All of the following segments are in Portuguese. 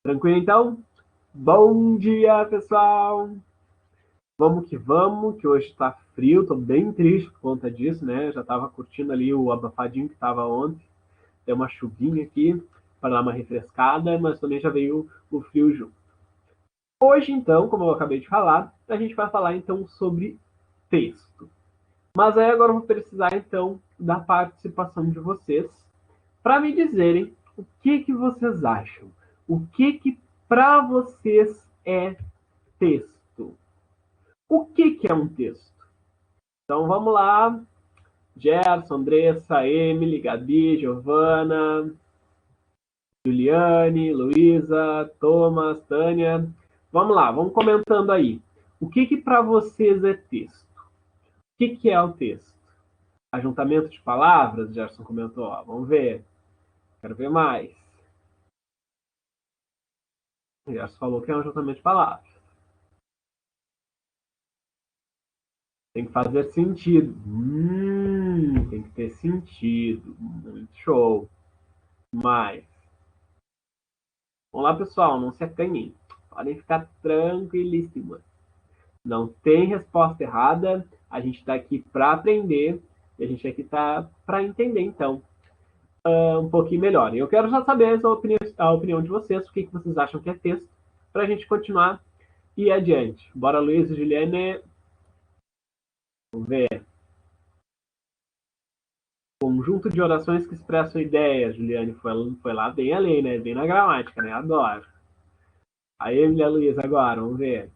Tranquilo, então? Bom dia, pessoal! Vamos, que hoje está frio, tô bem triste por conta disso, né? Já estava curtindo ali o abafadinho que estava ontem, deu uma chuvinha aqui para dar uma refrescada, mas também já veio o frio junto. Hoje, então, como eu acabei de falar, a gente vai falar então sobre texto. Mas aí agora eu vou precisar então da participação de vocês para me dizerem o que vocês acham. O que para vocês é texto? O que é um texto? Então vamos lá. Gerson, Andressa, Emily, Gabi, Giovana, Juliane, Luísa, Thomas, Tânia. Vamos lá, vamos comentando aí. O que para vocês é texto? O que é o texto? Ajuntamento de palavras, Gerson comentou. Ó, vamos ver. Quero ver mais. Gerson falou que é um ajuntamento de palavras. Tem que fazer sentido. Tem que ter sentido. Muito show. Mais. Vamos lá, pessoal. Não se acanhem. Podem ficar tranquilíssimas. Não tem resposta errada. A gente está aqui para aprender. E a gente aqui está para entender, então, um pouquinho melhor. Eu quero já saber a opinião de vocês. O que vocês acham que é texto. Para a gente continuar e ir adiante. Bora, Luiz e Juliane. Vamos ver. Conjunto de orações que expressam ideias. Juliane foi lá bem além, né? Bem na gramática, né? Adoro. A Emily e a Luísa agora, vamos ver.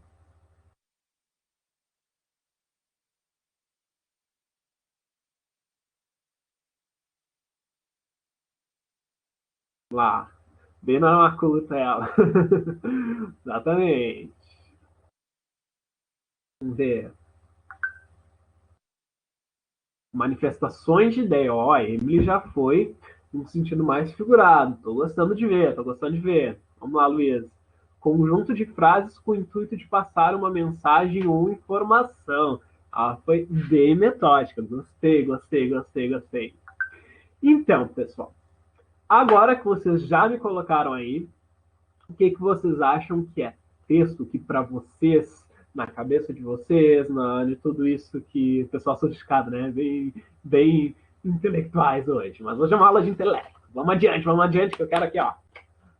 Lá. Bem na macuta ela. Exatamente. Vamos ver. Manifestações de ideia. Ó, a Emily já foi num sentido mais figurado. Tô gostando de ver, tô gostando de ver. Vamos lá, Luísa. Conjunto de frases com o intuito de passar uma mensagem ou informação. Ah, foi bem metódica. Gostei, gostei, gostei, gostei. Então, pessoal, agora que vocês já me colocaram aí, o que vocês acham que é texto, que para vocês, na cabeça de vocês, de tudo isso que o pessoal sofisticado, né? Bem intelectuais hoje. Mas hoje é uma aula de intelecto. Vamos adiante, que eu quero aqui, ó,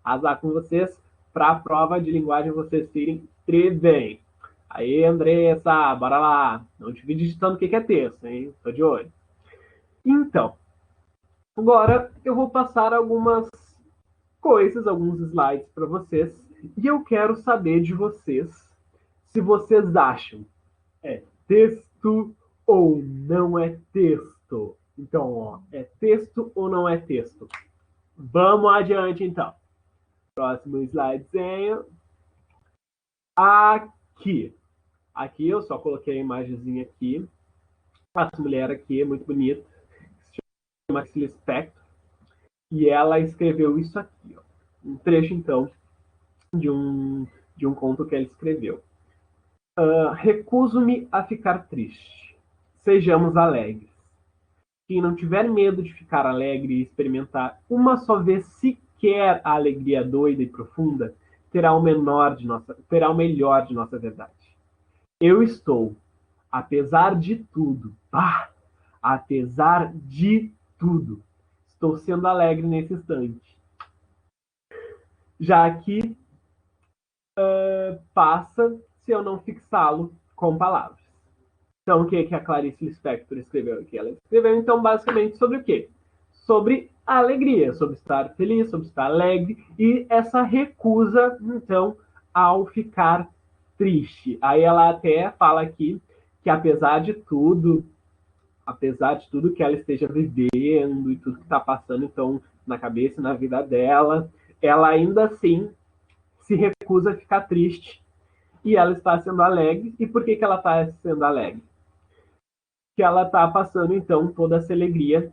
arrasar com vocês para a prova de linguagem vocês irem bem. Aí, Andressa, bora lá. Não te vi digitando o que é texto, hein? Tô de olho. Então, agora eu vou passar algumas coisas, alguns slides para vocês, e eu quero saber de vocês se vocês acham é texto ou não é texto. Então, ó, é texto ou não é texto? Vamos adiante, então. Próximo slidezinho. Aqui. Aqui eu só coloquei a imagenzinha aqui. Essa mulher aqui é muito bonita. Se chama Cecília Spector. E ela escreveu isso aqui, ó. Um trecho, então, de um conto que ela escreveu. Recuso-me a ficar triste. Sejamos alegres. Quem não tiver medo de ficar alegre e experimentar uma só vez sequer a alegria doida e profunda, terá o melhor de nossa verdade. Eu estou, apesar de tudo, apesar de tudo, estou sendo alegre nesse instante. Já que passa se eu não fixá-lo com palavras. Então, o que a Clarice Lispector escreveu aqui? Ela escreveu, então, basicamente sobre o quê? Sobre a alegria, sobre estar feliz, sobre estar alegre e essa recusa, então, ao ficar triste. Aí ela até fala aqui que, apesar de tudo que ela esteja vivendo e tudo que está passando, então, na cabeça e na vida dela, ela ainda assim se recusa a ficar triste e ela está sendo alegre. E por que ela está sendo alegre? Que ela está passando, então, toda essa alegria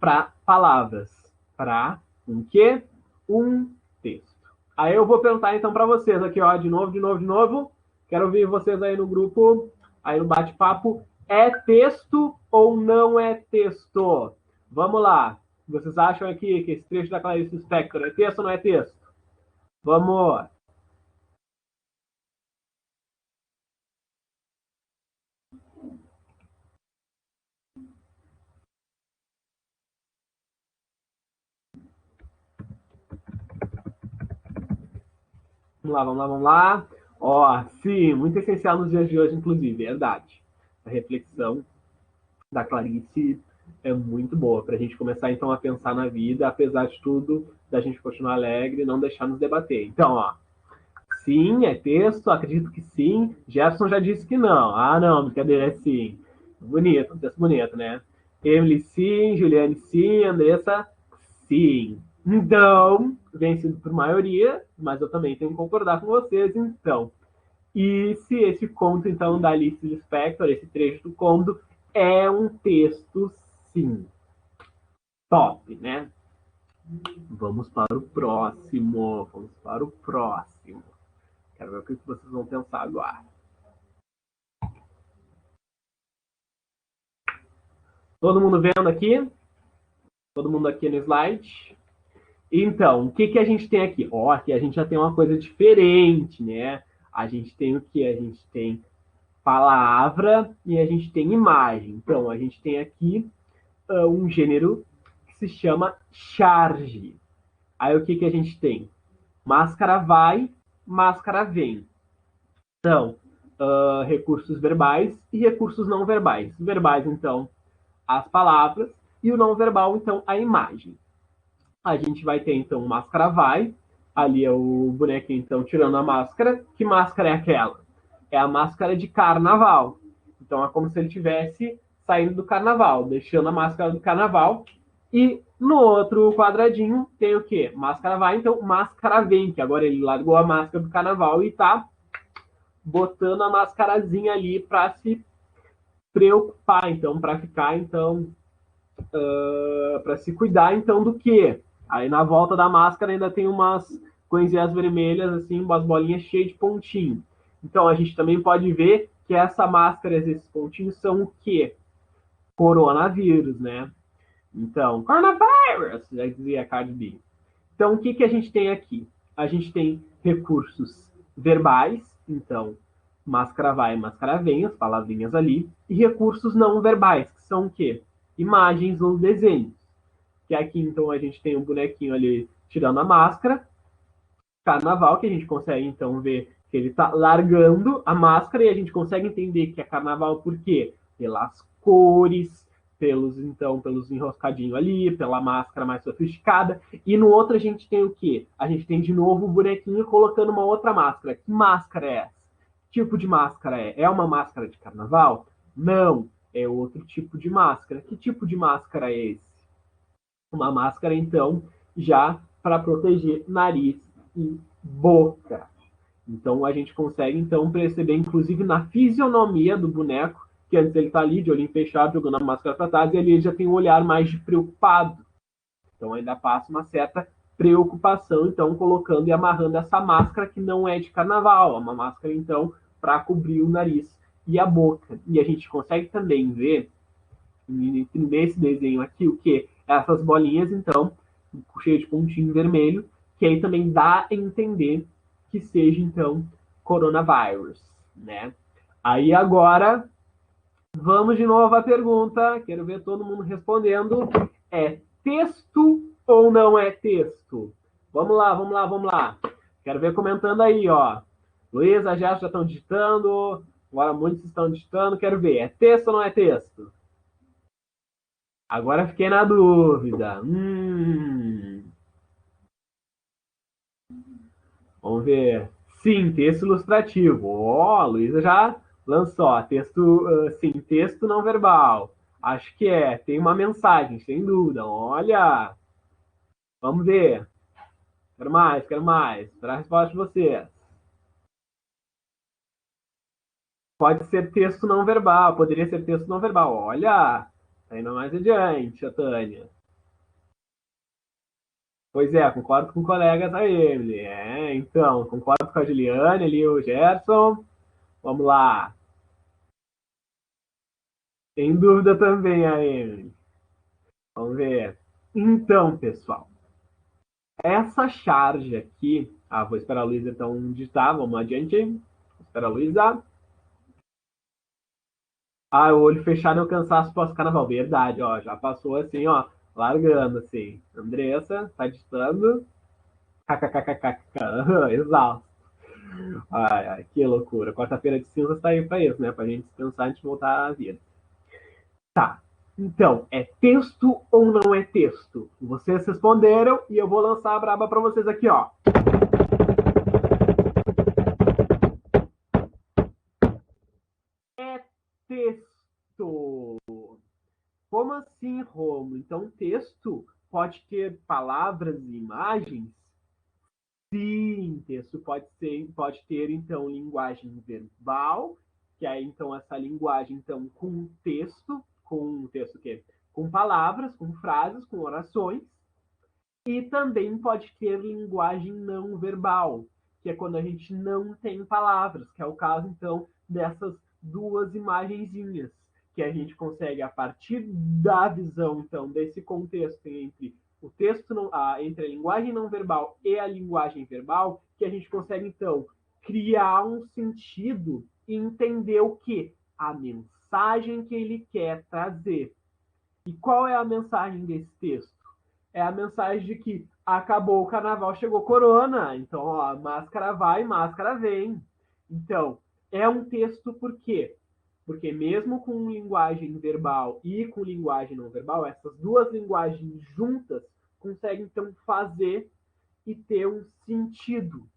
para palavras. Para um quê? Um texto. Aí eu vou perguntar, então, para vocês aqui, ó, de novo. Quero ouvir vocês aí no grupo, aí no bate-papo. É texto ou não é texto? Vamos lá. Vocês acham aqui que esse trecho da Clarice Lispector é texto ou não é texto? Vamos. Vamos lá, vamos lá, vamos lá. Ó, sim, muito essencial nos dias de hoje, inclusive, verdade. A reflexão da Clarice é muito boa para a gente começar então a pensar na vida, apesar de tudo, da gente continuar alegre e não deixar nos debater. Então, ó, sim, é texto, acredito que sim. Jefferson já disse que não. Ah, não, brincadeira, é sim. Bonito, um texto bonito, né? Emily, sim. Juliane, sim. Andressa, sim. Então, vencido por maioria, mas eu também tenho que concordar com vocês, então. E se esse conto, então, da Alice Lispector, esse trecho do conto, é um texto, sim. Top, né? Vamos para o próximo. Vamos para o próximo. Quero ver o que vocês vão pensar agora. Todo mundo vendo aqui? Todo mundo aqui no slide? Então, o que, que a gente tem aqui? Ó, aqui a gente já tem uma coisa diferente, né? A gente tem o que? A gente tem palavra e a gente tem imagem. Então, a gente tem aqui um gênero que se chama charge. Aí o que, que a gente tem? Máscara vai, máscara vem. Então, recursos verbais e recursos não verbais. Verbais, então, as palavras e o não verbal, então, a imagem. A gente vai ter, então, máscara vai. Ali é o bonequinho, então, tirando a máscara. Que máscara é aquela? É a máscara de carnaval. Então, é como se ele tivesse saindo do carnaval, deixando a máscara do carnaval. E no outro quadradinho tem o quê? Máscara vai, então máscara vem, que agora ele largou a máscara do carnaval e tá botando a mascarazinha ali para se preocupar, então, para ficar, então, para se cuidar, então, do quê? Aí na volta da máscara ainda tem umas coisinhas vermelhas, assim, umas bolinhas cheias de pontinho. Então a gente também pode ver que essa máscara, esses pontinhos, são o quê? Coronavírus, né? Então, coronavirus, já dizia a Cardi B. Então, o que, que a gente tem aqui? A gente tem recursos verbais, então, máscara vai, máscara vem, as palavrinhas ali, e recursos não verbais, que são o quê? Imagens ou desenhos. Que aqui, então, a gente tem um bonequinho ali tirando a máscara, carnaval, que a gente consegue, então, ver que ele está largando a máscara e a gente consegue entender que é carnaval por quê? Pelas cores, pelos enroscadinhos ali, pela máscara mais sofisticada. E no outro a gente tem o quê? A gente tem de novo o bonequinho colocando uma outra máscara. Que máscara é essa? Que tipo de máscara é? É uma máscara de carnaval? Não, é outro tipo de máscara. Que tipo de máscara é esse? Uma máscara, então, já para proteger nariz e boca. Então a gente consegue então perceber, inclusive na fisionomia do boneco, que antes ele está ali de olhinho fechado, jogando a máscara para trás, e ali ele já tem um olhar mais de preocupado. Então ainda passa uma certa preocupação, então colocando e amarrando essa máscara que não é de carnaval, é uma máscara então para cobrir o nariz e a boca. E a gente consegue também ver nesse desenho aqui o que? Essas bolinhas, então, cheias de pontinho vermelho, que aí também dá a entender que seja, então, coronavírus, né? Aí agora, vamos de novo à pergunta, quero ver todo mundo respondendo. É texto ou não é texto? Vamos lá, vamos lá, vamos lá. Quero ver comentando aí, ó. Luísa, já estão digitando, agora muitos estão digitando, quero ver. É texto ou não é texto? Agora fiquei na dúvida. Vamos ver. Sim, texto ilustrativo. Ó, a Luísa já lançou. Texto, sim, texto não verbal. Acho que é. Tem uma mensagem, sem dúvida. Olha, vamos ver. Quero mais, quero mais. Para a resposta de vocês. Pode ser texto não verbal. Poderia ser texto não verbal. Olha, tá indo mais adiante, a Tânia. Pois é, concordo com colegas da Emily. É, então, concordo com a Juliane ali, o Gerson. Vamos lá. Tem dúvida também a Emily. Vamos ver. Então, pessoal, Essa charge aqui, vou esperar a Luísa então digitar, vamos adiante. Vou esperar a Luísa. O olho fechado é o cansaço pós-carnaval. Verdade, ó, já passou assim, ó, largando assim. Andressa, tá digitando. KKKKK, exausto. Ai, ai, que loucura. Quarta-feira de cinzas tá aí pra isso, né? Pra gente descansar, a gente voltar à vida. Tá. Então, é texto ou não é texto? Vocês responderam e eu vou lançar a braba pra vocês aqui, ó. É texto. Como assim, Romo? Então, texto pode ter palavras e imagens? Sim, texto pode ter, então, linguagem verbal, que é, então, essa linguagem, então, com texto o quê? Com palavras, com frases, com orações, e também pode ter linguagem não verbal, que é quando a gente não tem palavras, que é o caso, então, dessas duas imagenzinhas, que a gente consegue, a partir da visão, então, desse contexto entre o texto, entre a linguagem não verbal e a linguagem verbal, que a gente consegue, então, criar um sentido e entender o que? A mensagem que ele quer trazer. E qual é a mensagem desse texto? É a mensagem de que acabou o carnaval, chegou corona. Então, ó, máscara vai, máscara vem. Então, é um texto por quê? Porque mesmo com linguagem verbal e com linguagem não verbal, essas duas linguagens juntas conseguem então fazer e ter um sentido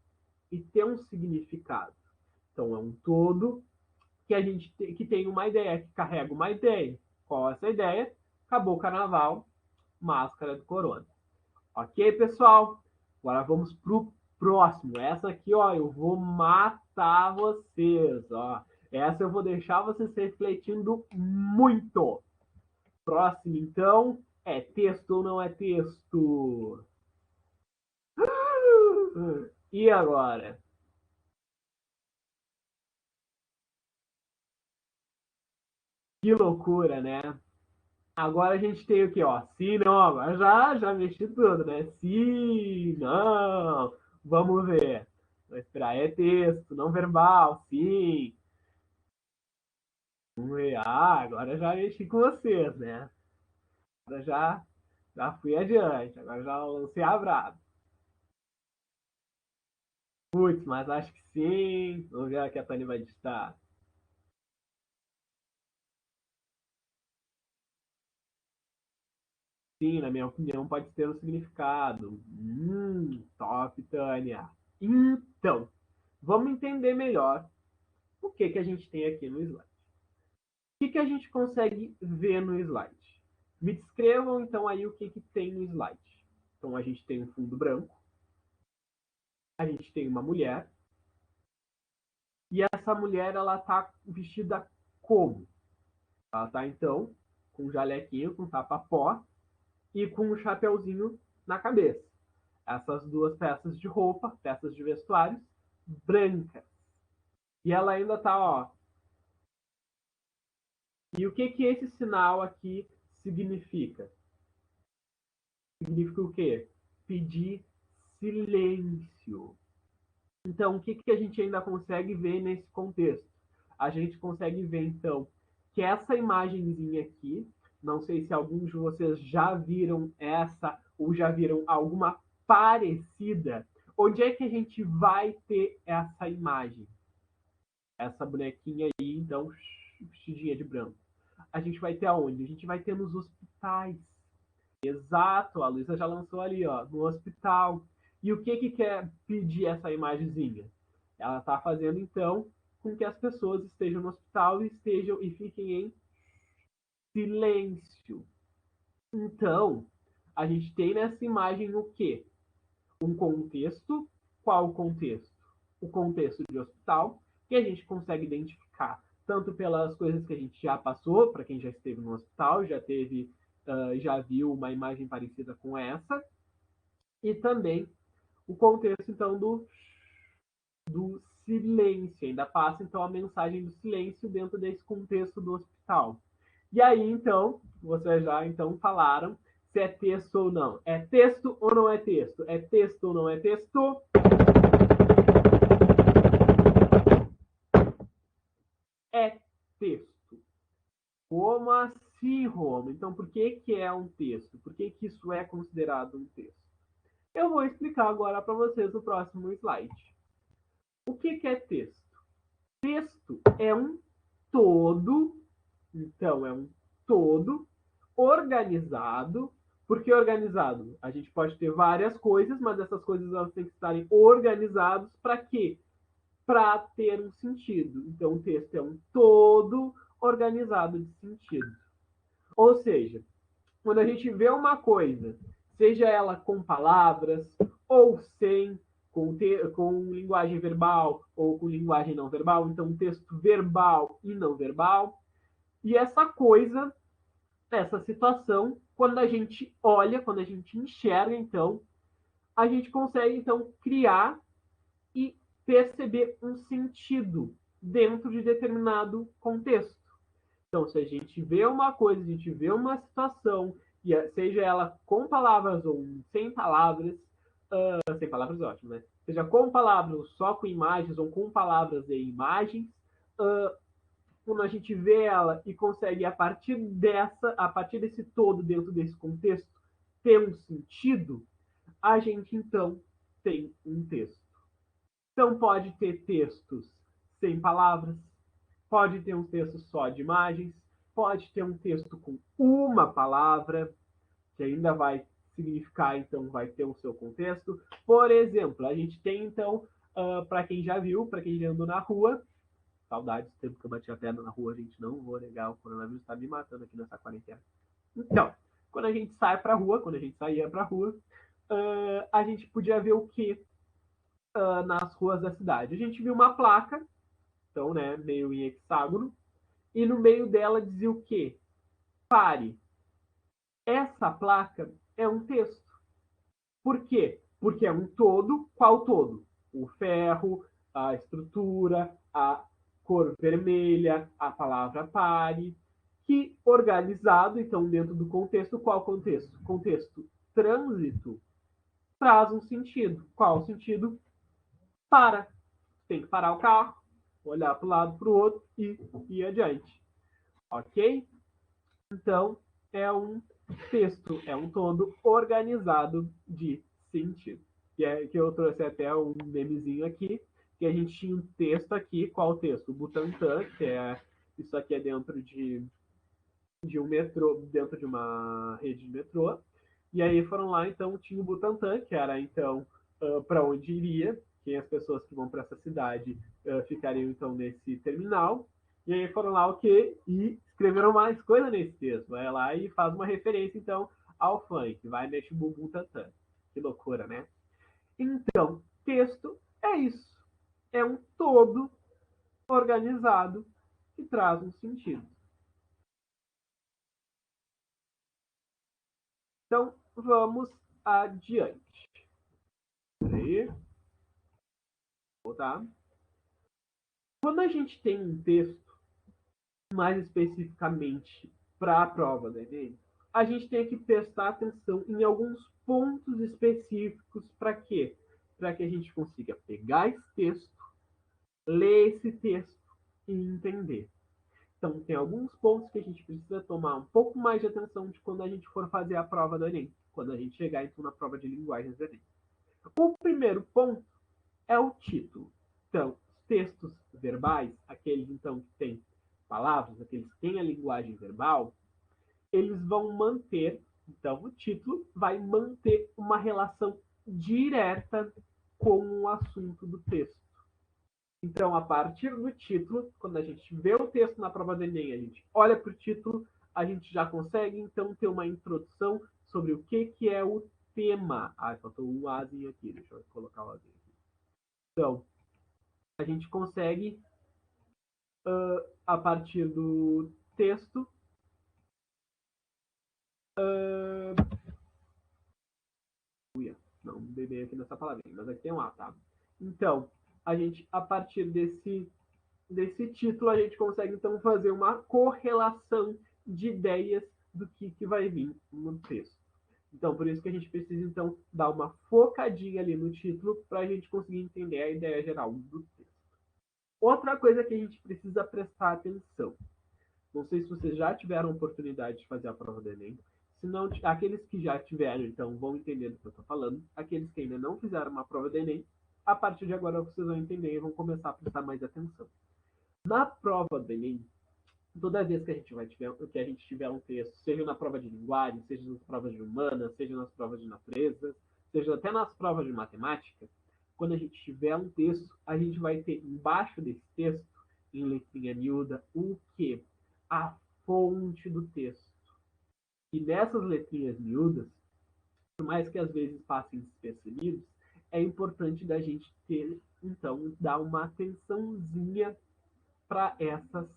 e ter um significado. Então, é um todo que a gente que tem uma ideia, que carrega uma ideia. Qual é essa ideia? Acabou o carnaval, máscara do corona. Ok, pessoal? Agora vamos pro próximo. Essa aqui, ó, eu vou matar vocês, ó. Essa eu vou deixar vocês refletindo muito. Próximo, então, é texto ou não é texto? E agora? Que loucura, né? Agora a gente tem o que, ó? Sim, não. Agora já mexi tudo, né? Sim, não. Vamos ver. Vou esperar. É texto, não verbal. Sim. Vamos ver. Agora já mexi com vocês, né? Agora já fui adiante. Agora já lancei a braba. Putz, mas acho que sim. Vamos ver o que a Tânia vai digitar. Sim, na minha opinião, pode ter um significado. Top, Tânia. Então, vamos entender melhor o que a gente tem aqui no slide. O que a gente consegue ver no slide? Me descrevam então aí o que tem no slide. Então a gente tem um fundo branco, a gente tem uma mulher, e essa mulher ela tá vestida como? Ela tá então com um jalequinho, com tapa-pó e com um chapeuzinho na cabeça. Essas duas peças de roupa, peças de vestuários, brancas. E ela ainda tá, ó. E o que esse sinal aqui significa? Significa o quê? Pedir silêncio. Então, o que a gente ainda consegue ver nesse contexto? A gente consegue ver, então, que essa imagenzinha aqui, não sei se alguns de vocês já viram essa ou já viram alguma parecida. Onde é que a gente vai ter essa imagem? Essa bonequinha aí, então, vestidinha de branco. A gente vai ter aonde? A gente vai ter nos hospitais. Exato, a Luísa já lançou ali, ó, no hospital. E o que quer pedir essa imagenzinha? Ela está fazendo, então, com que as pessoas estejam no hospital e estejam e fiquem em silêncio. Então, a gente tem nessa imagem o quê? Um contexto. Qual o contexto? O contexto de hospital, que a gente consegue identificar tanto pelas coisas que a gente já passou, para quem já esteve no hospital, já viu uma imagem parecida com essa, e também o contexto, então, do silêncio. Ainda passa, então, a mensagem do silêncio dentro desse contexto do hospital. E aí, então, vocês já então falaram, se é texto ou não. É texto ou não é texto? É texto ou não é texto? É texto. Como assim, Roma? Então, por que, que é um texto? Por que, que isso é considerado um texto? Eu vou explicar agora para vocês no próximo slide. O que, que é texto? Texto é um todo, então é um todo organizado. Por que organizado? A gente pode ter várias coisas, mas essas coisas elas têm que estarem organizadas para quê? Para ter um sentido. Então, o texto é um todo organizado de sentido. Ou seja, quando a gente vê uma coisa, seja ela com palavras ou sem, com linguagem verbal ou com linguagem não verbal, então um texto verbal e não verbal, e essa coisa, essa situação, quando a gente olha, quando a gente enxerga, então, a gente consegue, então, criar e perceber um sentido dentro de determinado contexto. Então, se a gente vê uma coisa, a gente vê uma situação, e seja ela com palavras ou sem palavras, sem palavras é ótimo, né? Seja com palavras ou só com imagens, ou com palavras e imagens, quando a gente vê ela e consegue, a partir desse todo, dentro desse contexto, ter um sentido, a gente então tem um texto. Então pode ter textos sem palavras, pode ter um texto só de imagens, pode ter um texto com uma palavra, que ainda vai significar, então vai ter o seu contexto. Por exemplo, a gente tem então, para quem já viu, para quem já andou na rua, saudades do tempo que eu bati a perna na rua, gente, não vou negar, o coronavírus está me matando aqui nessa quarentena. Então, quando a gente sai para rua, quando a gente saía para rua, a gente podia ver o que nas ruas da cidade? A gente viu uma placa, então, né, meio em hexágono, e no meio dela dizia o quê? Pare. Essa placa é um texto. Por quê? Porque é um todo. Qual todo? O ferro, a estrutura, a cor vermelha, a palavra pare, que organizado, então, dentro do contexto, qual contexto? Contexto trânsito, traz um sentido. Qual sentido? Para. Tem que parar o carro, olhar para o lado, para o outro e ir adiante. Ok? Então, é um texto, é um todo organizado de sentido. Que eu trouxe até um memezinho aqui, que a gente tinha um texto aqui. Qual texto? O Butantan, que é isso aqui é dentro de um metrô, dentro de uma rede de metrô. E aí foram lá, então, tinha o Butantan, que era, então, para onde iria, quem as pessoas que vão para essa cidade ficariam, então, nesse terminal. E aí foram lá o quê? E escreveram mais coisa nesse texto. Vai lá e faz uma referência, então, ao funk. Vai neste bumbum tantã. Que loucura, né? Então, texto é isso. É um todo organizado que traz um sentido. Então, vamos adiante. Aí, voltar. Quando a gente tem um texto, mais especificamente para a prova do Enem, a gente tem que prestar atenção em alguns pontos específicos para quê? Para que a gente consiga pegar esse texto, ler esse texto e entender. Então, tem alguns pontos que a gente precisa tomar um pouco mais de atenção de quando a gente for fazer a prova do Enem, quando a gente chegar então na prova de linguagens do Enem. O primeiro ponto é o título. Então, os textos verbais, aqueles então que têm palavras, aqueles que têm a linguagem verbal, eles vão manter, então o título vai manter uma relação direta com o assunto do texto. Então, a partir do título, quando a gente vê o texto na prova do Enem, a gente olha para o título, a gente já consegue então ter uma introdução sobre o que é o tema. Ah, faltou um azinho aqui, deixa eu colocar o azinho aqui. Então, a gente consegue, a partir do texto, não beber aqui nessa palavrinha, mas aqui tem um A, tá? Então, a gente, a partir desse título, a gente consegue, então, fazer uma correlação de ideias do que vai vir no texto. Então, por isso que a gente precisa, então, dar uma focadinha ali no título para a gente conseguir entender a ideia geral do texto. Outra coisa que a gente precisa prestar atenção. Não sei se vocês já tiveram oportunidade de fazer a prova do Enem. Se não, aqueles que já tiveram, então, vão entender do que eu estou falando. Aqueles que ainda não fizeram uma prova do Enem, a partir de agora vocês vão entender e vão começar a prestar mais atenção. Na prova do Enem, toda vez que a gente tiver um texto, seja na prova de linguagem, seja nas provas de humanas, seja nas provas de natureza, seja até nas provas de matemática, quando a gente tiver um texto, a gente vai ter embaixo desse texto, em letrinha miúda, o quê? A fonte do texto. E nessas letrinhas miúdas, por mais que às vezes passem despercebidos, é importante da gente ter, então, dar uma atençãozinha para essas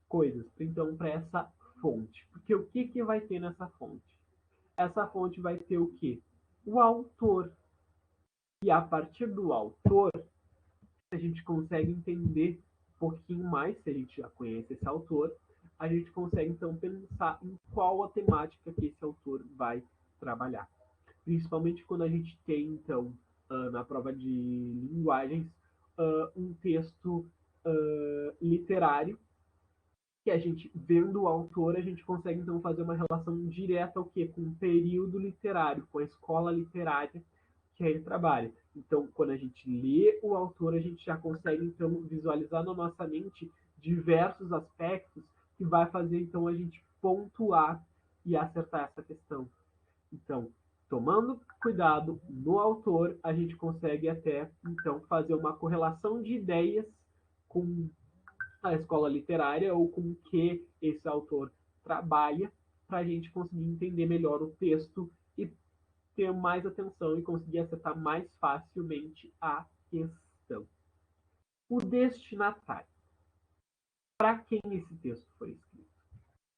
coisas, então para essa fonte. Porque o que, que vai ter nessa fonte? Essa fonte vai ter o quê? O autor. E a partir do autor, a gente consegue entender um pouquinho mais, se a gente já conhece esse autor, a gente consegue então pensar em qual a temática que esse autor vai trabalhar. Principalmente quando a gente tem, então, na prova de linguagens, um texto literário que a gente, vendo o autor, a gente consegue então fazer uma relação direta ao quê? Com o período literário, com a escola literária que ele trabalha. Então, quando a gente lê o autor, a gente já consegue então visualizar na nossa mente diversos aspectos que vai fazer então a gente pontuar e acertar essa questão. Então, tomando cuidado no autor, a gente consegue até então fazer uma correlação de ideias com a escola literária ou com que esse autor trabalha para a gente conseguir entender melhor o texto e ter mais atenção e conseguir acertar mais facilmente a questão. O destinatário. Para quem esse texto foi escrito?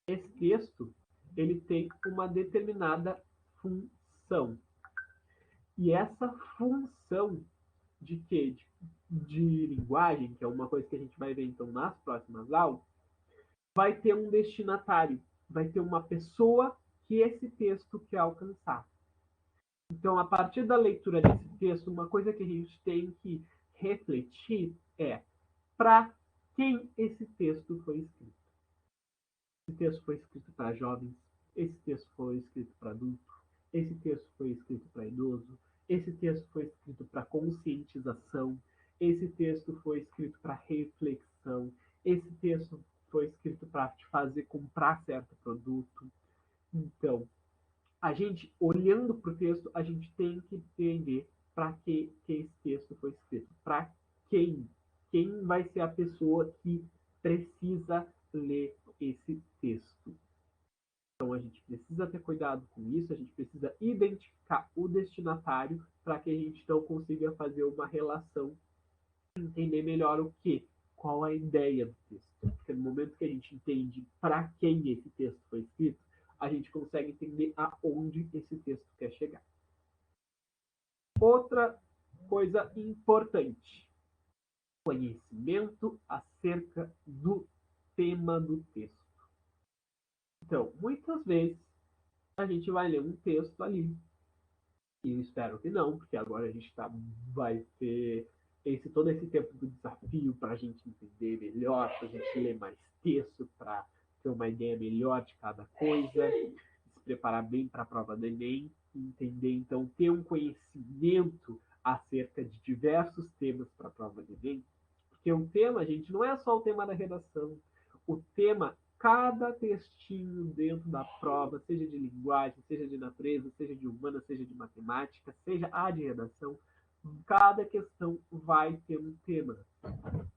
Esse texto ele tem uma determinada função. E essa função de quê? De linguagem, que é uma coisa que a gente vai ver então nas próximas aulas, vai ter um destinatário, vai ter uma pessoa que esse texto quer alcançar. Então, a partir da leitura desse texto, uma coisa que a gente tem que refletir é para quem esse texto foi escrito. Esse texto foi escrito para jovens, esse texto foi escrito para adulto, esse texto foi escrito para idoso, esse texto foi escrito para conscientização, esse texto foi escrito para reflexão, esse texto foi escrito para te fazer comprar certo produto. Então, a gente, olhando para o texto, a gente tem que entender para que esse texto foi escrito. Para quem? Quem vai ser a pessoa que precisa ler esse texto? Então, a gente precisa ter cuidado com isso, a gente precisa identificar o destinatário para que a gente então consiga fazer uma relação, entender melhor o que, qual a ideia do texto. Porque no momento que a gente entende para quem esse texto foi escrito, a gente consegue entender aonde esse texto quer chegar. Outra coisa importante: conhecimento acerca do tema do texto. Então, muitas vezes a gente vai ler um texto ali, e eu espero que não, porque agora a gente vai ter todo esse tempo do desafio para a gente entender melhor, para a gente ler mais texto, para ter uma ideia melhor de cada coisa, se preparar bem para a prova do Enem, entender, então, ter um conhecimento acerca de diversos temas para a prova do Enem, porque o tema, gente, não é só o tema da redação. O tema, cada textinho dentro da prova, seja de linguagem, seja de natureza, seja de humana, seja de matemática, seja a de redação, cada questão vai ter um tema.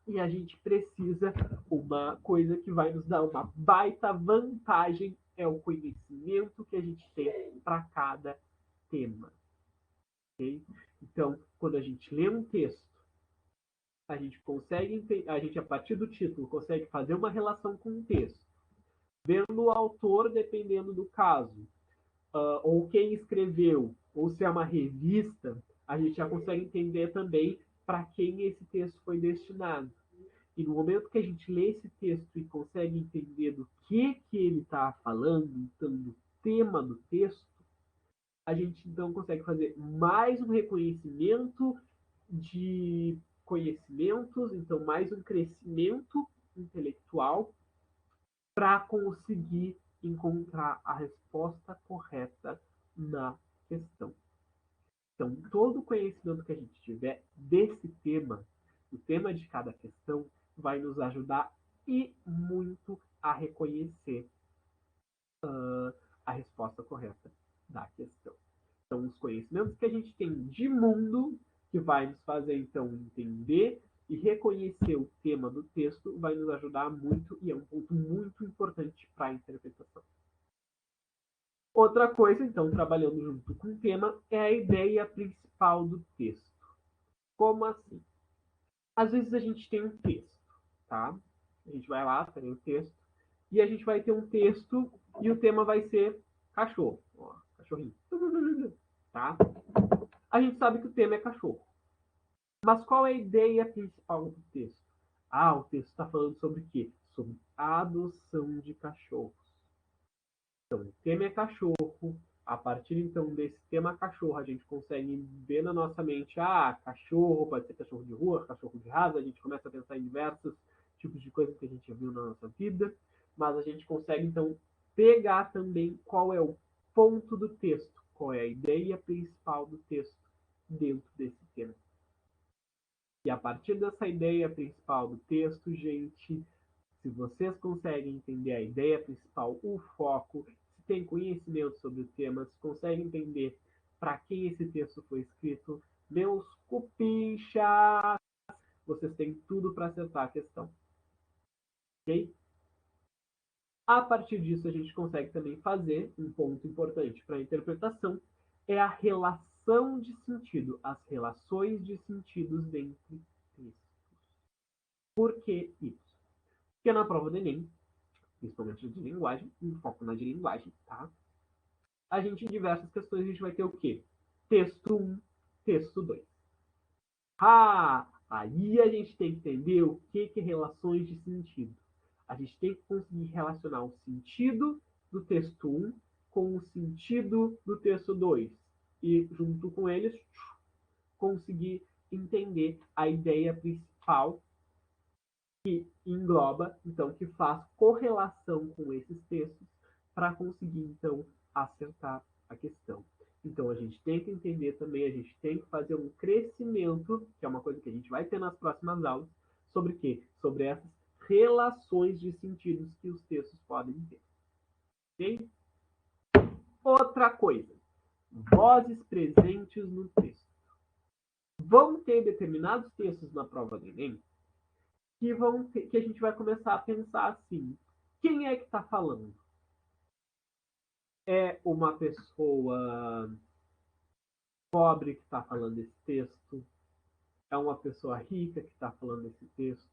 E a gente precisa, uma coisa que vai nos dar uma baita vantagem é o conhecimento que a gente tem para cada tema. Okay? Então, quando a gente lê um texto, a gente consegue, a gente a partir do título consegue fazer uma relação com o texto, vendo o autor dependendo do caso, ou quem escreveu, ou se é uma revista, a gente já consegue entender também para quem esse texto foi destinado. E no momento que a gente lê esse texto e consegue entender do que ele está falando, então do tema do texto, a gente então consegue fazer mais um reconhecimento de conhecimentos, então mais um crescimento intelectual para conseguir encontrar a resposta correta na questão. Então, todo o conhecimento que a gente tiver desse tema, o tema de cada questão, vai nos ajudar e muito a reconhecer a resposta correta da questão. Então, os conhecimentos que a gente tem de mundo, que vai nos fazer, então, entender e reconhecer o tema do texto, vai nos ajudar muito e é um ponto muito importante para a interpretação. Outra coisa, então, trabalhando junto com o tema, é a ideia principal do texto. Como assim? Às vezes a gente tem um texto, tá? A gente vai lá, tem o texto, e a gente vai ter um texto e o tema vai ser cachorro. Ó, cachorrinho. Tá? A gente sabe que o tema é cachorro. Mas qual é a ideia principal do texto? Ah, o texto está falando sobre o quê? Sobre a adoção de cachorros. Então, o tema é cachorro. A partir, então, desse tema cachorro, a gente consegue ver na nossa mente, cachorro, pode ser cachorro de rua, cachorro de raça, a gente começa a pensar em diversos tipos de coisas que a gente já viu na nossa vida, mas a gente consegue, então, pegar também qual é o ponto do texto, qual é a ideia principal do texto dentro desse tema. E a partir dessa ideia principal do texto, gente, se vocês conseguem entender a ideia principal, o foco, se tem conhecimento sobre o tema, se conseguem entender para quem esse texto foi escrito, meus cupinchas, vocês têm tudo para acertar a questão. Ok? A partir disso, a gente consegue também fazer um ponto importante para a interpretação, é a relação de sentido, as relações de sentidos entre textos. Por que isso? Porque na prova do Enem, principalmente de linguagem, um foco na de linguagem, tá? A gente, em diversas questões, a gente vai ter o quê? Texto 1, texto 2. Aí a gente tem que entender o que é relações de sentido. A gente tem que conseguir relacionar o sentido do texto 1 com o sentido do texto 2. E, junto com eles, conseguir entender a ideia principal que engloba, então, que faz correlação com esses textos para conseguir, então, acertar a questão. Então, a gente tem que entender também, a gente tem que fazer um crescimento, que é uma coisa que a gente vai ter nas próximas aulas, sobre o quê? Sobre essas relações de sentidos que os textos podem ter. Ok? Outra coisa, vozes presentes no texto. Vão ter determinados textos na prova do Enem que a gente vai começar a pensar assim, quem é que está falando? É uma pessoa pobre que está falando esse texto? É uma pessoa rica que está falando esse texto?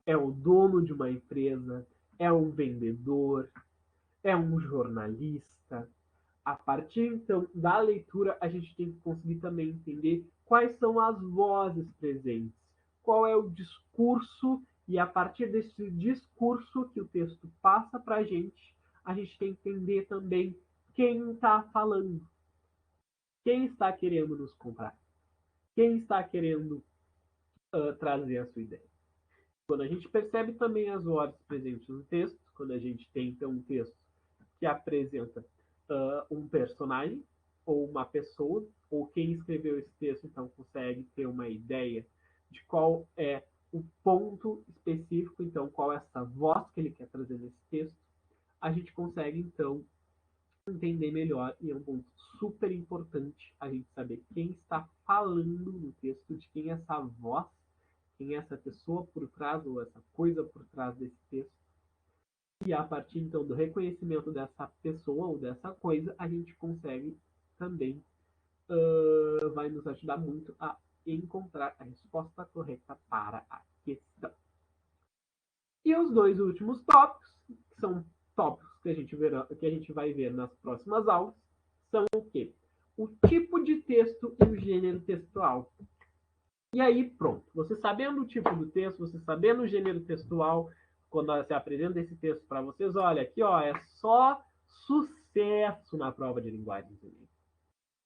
É o dono de uma empresa? É um vendedor? É um jornalista? A partir, então, da leitura, a gente tem que conseguir também entender quais são as vozes presentes, qual é o discurso, e a partir desse discurso que o texto passa para a gente tem que entender também quem está falando, quem está querendo nos comprar, quem está querendo trazer a sua ideia. Quando a gente percebe também as vozes presentes no texto, quando a gente tem, então, um texto que apresenta um personagem ou uma pessoa, ou quem escreveu esse texto, então, consegue ter uma ideia de qual é o ponto específico, então, qual é essa voz que ele quer trazer nesse texto, a gente consegue, então, entender melhor, e é um ponto super importante a gente saber quem está falando no texto, de quem é essa voz, quem é essa pessoa por trás, ou essa coisa por trás desse texto. E a partir, então, do reconhecimento dessa pessoa ou dessa coisa, a gente consegue também, vai nos ajudar muito a encontrar a resposta correta para a questão. E os dois últimos tópicos, que são tópicos que a gente vai ver nas próximas aulas, são o quê? O tipo de texto e o gênero textual. E aí, pronto. Você sabendo o tipo do texto, você sabendo o gênero textual, quando você apresenta esse texto para vocês, olha, aqui ó, é só sucesso na prova de linguagem.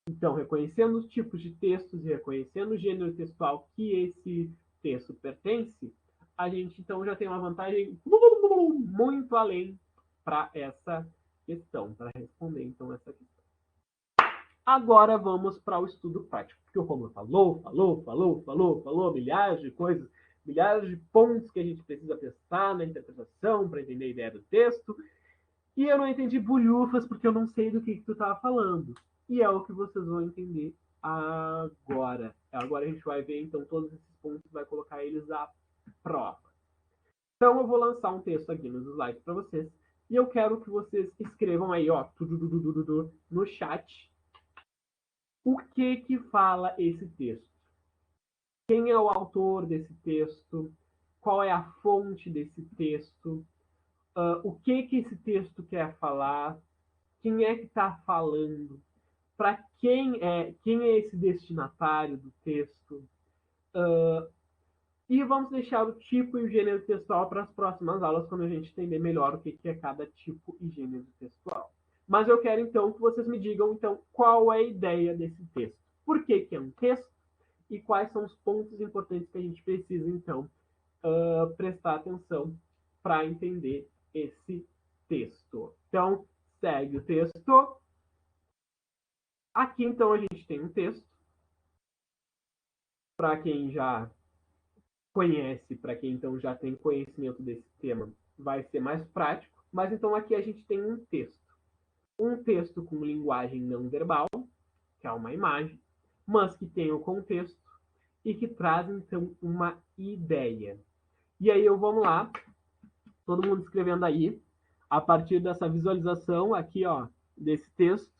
Então, reconhecendo os tipos de textos e reconhecendo o gênero textual que esse texto pertence, a gente então já tem uma vantagem muito além para essa questão, para responder então essa questão. Agora vamos para o estudo prático, porque o Romulo falou, milhares de coisas, milhares de pontos que a gente precisa testar na interpretação para entender a ideia do texto, e eu não entendi bolhufas porque eu não sei do que tu estava falando. E é o que vocês vão entender agora. Agora a gente vai ver então todos esses pontos e vai colocar eles à prova. Então eu vou lançar um texto aqui nos slides para vocês e eu quero que vocês escrevam aí, ó, no chat, o que fala esse texto. Quem é o autor desse texto? Qual é a fonte desse texto? O que esse texto quer falar? Quem é que está falando? Para quem é esse destinatário do texto? E vamos deixar o tipo e o gênero textual para as próximas aulas, quando a gente entender melhor o que é cada tipo e gênero textual. Mas eu quero, então, que vocês me digam, então, qual é a ideia desse texto. Por que é um texto? E quais são os pontos importantes que a gente precisa, então, prestar atenção para entender esse texto. Então, segue o texto. Aqui, então, a gente tem um texto. Para quem já conhece, para quem então já tem conhecimento desse tema, vai ser mais prático. Mas então aqui a gente tem um texto. Um texto com linguagem não verbal, que é uma imagem, mas que tem o contexto e que traz então uma ideia. E aí vamos lá, todo mundo escrevendo aí, a partir dessa visualização aqui, ó, desse texto.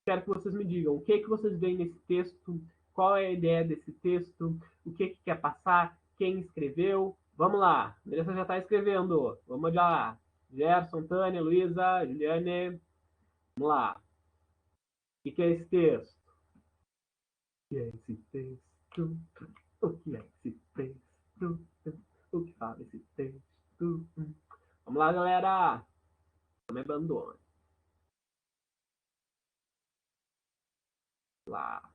Quero que vocês me digam o que vocês veem nesse texto, qual é a ideia desse texto, o que quer passar, quem escreveu. Vamos lá, a Melissa já está escrevendo. Vamos lá. Gerson, Tânia, Luísa, Juliane. Vamos lá. O que é esse texto? O que é esse texto? O que é esse texto? O que fala esse texto? Vamos lá, galera. Não me abandone. Lá.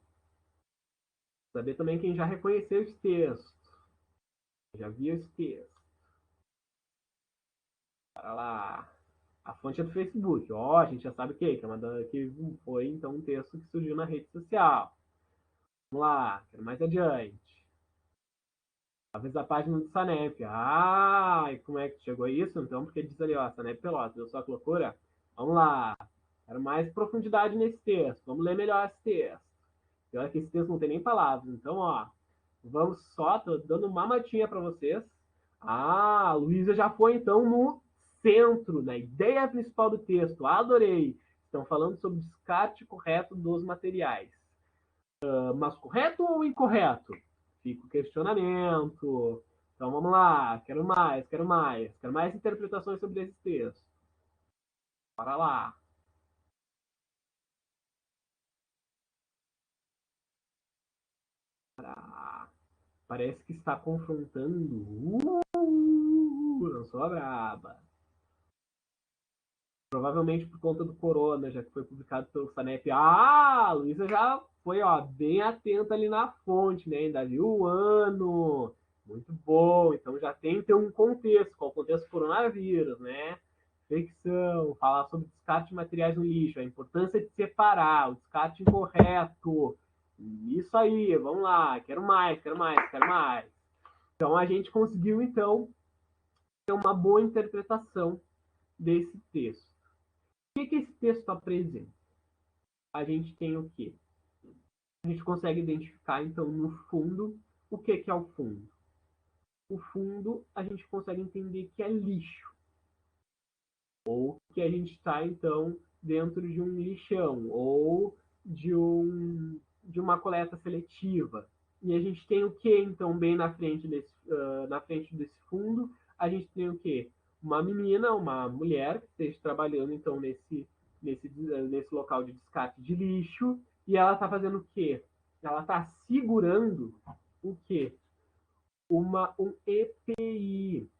Saber também quem já reconheceu esse texto. Já viu esse texto. Para lá. A fonte é do Facebook. Ó, a gente já sabe o que é que foi então um texto que surgiu na rede social. Vamos lá, quero mais adiante. Talvez a página do Sanep. Ah, e como é que chegou a isso? Então, porque diz ali, ó, Sanep Pelotas, viu só que loucura? Vamos lá. Quero mais profundidade nesse texto. Vamos ler melhor esse texto. E olha que esse texto não tem nem palavras. Então, ó, vamos só, tô dando uma matinha para vocês. Ah, a Luísa já foi então no centro, na ideia principal do texto. Adorei. Estão falando sobre o descarte correto dos materiais. Mas correto ou incorreto? Fica o questionamento. Então vamos lá, quero mais interpretações sobre esse texto. Bora lá. Parece que está confrontando. Não sou a braba. Provavelmente por conta do corona, já que foi publicado pelo Sanep. Ah, a Luísa já foi, ó, bem atenta ali na fonte, né? Ainda viu o ano. Muito bom. Então já tem então um contexto, qual é o contexto do coronavírus, né? Infecção, falar sobre descarte de materiais no lixo, a importância de separar, o descarte incorreto. Isso aí, vamos lá, quero mais, quero mais, quero mais. Então a gente conseguiu então ter uma boa interpretação desse texto. O que esse texto apresenta? A gente tem o quê? A gente consegue identificar, então, no fundo, o que é o fundo. O fundo, a gente consegue entender que é lixo. Ou que a gente está, então, dentro de um lixão. Ou de uma coleta seletiva. E a gente tem o que, então, bem na frente desse fundo? A gente tem o quê? Uma menina, uma mulher, que esteja trabalhando, então, nesse local de descarte de lixo, e ela está fazendo o quê? Ela está segurando o quê? Um EPI.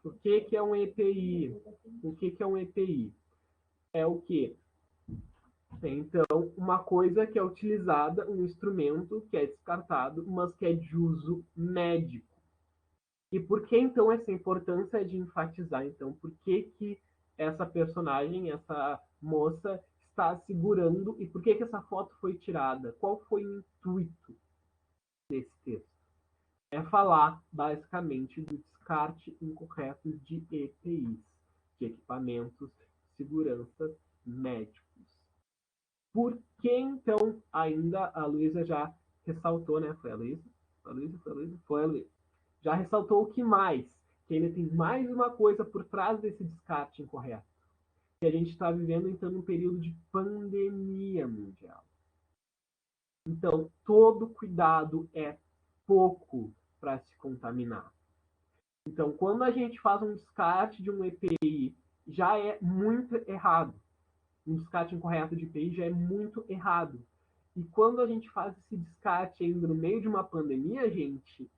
O que é um EPI? O que é um EPI? É o quê? Então, uma coisa que é utilizada, um instrumento que é descartado, mas que é de uso médico. E por que, então, essa importância de enfatizar, então, por que essa personagem, essa moça, está segurando e por que essa foto foi tirada? Qual foi o intuito desse texto? É falar, basicamente, do descarte incorreto de EPIs, de equipamentos de segurança médicos. Por que, então, ainda a Luísa já ressaltou, né? Foi a Luísa? Foi a Luísa? Foi a Luísa? Foi a Luísa. Já ressaltou o que mais? Que ainda tem mais uma coisa por trás desse descarte incorreto. Que a gente está vivendo, então, um período de pandemia mundial. Então, todo cuidado é pouco para se contaminar. Então, quando a gente faz um descarte de um EPI, já é muito errado. Um descarte incorreto de EPI já é muito errado. E quando a gente faz esse descarte ainda no meio de uma pandemia, gente,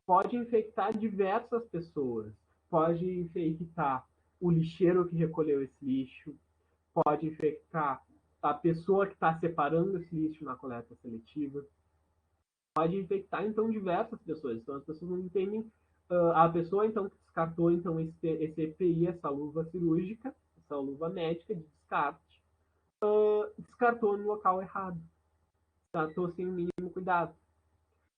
pode infectar diversas pessoas. Pode infectar o lixeiro que recolheu esse lixo, pode infectar a pessoa que está separando esse lixo na coleta seletiva, pode infectar, então, diversas pessoas. Então, as pessoas não entendem. A pessoa, então, que descartou então, esse EPI, essa luva cirúrgica, essa luva médica de descarte, descartou no local errado. Descartou sem o mínimo cuidado.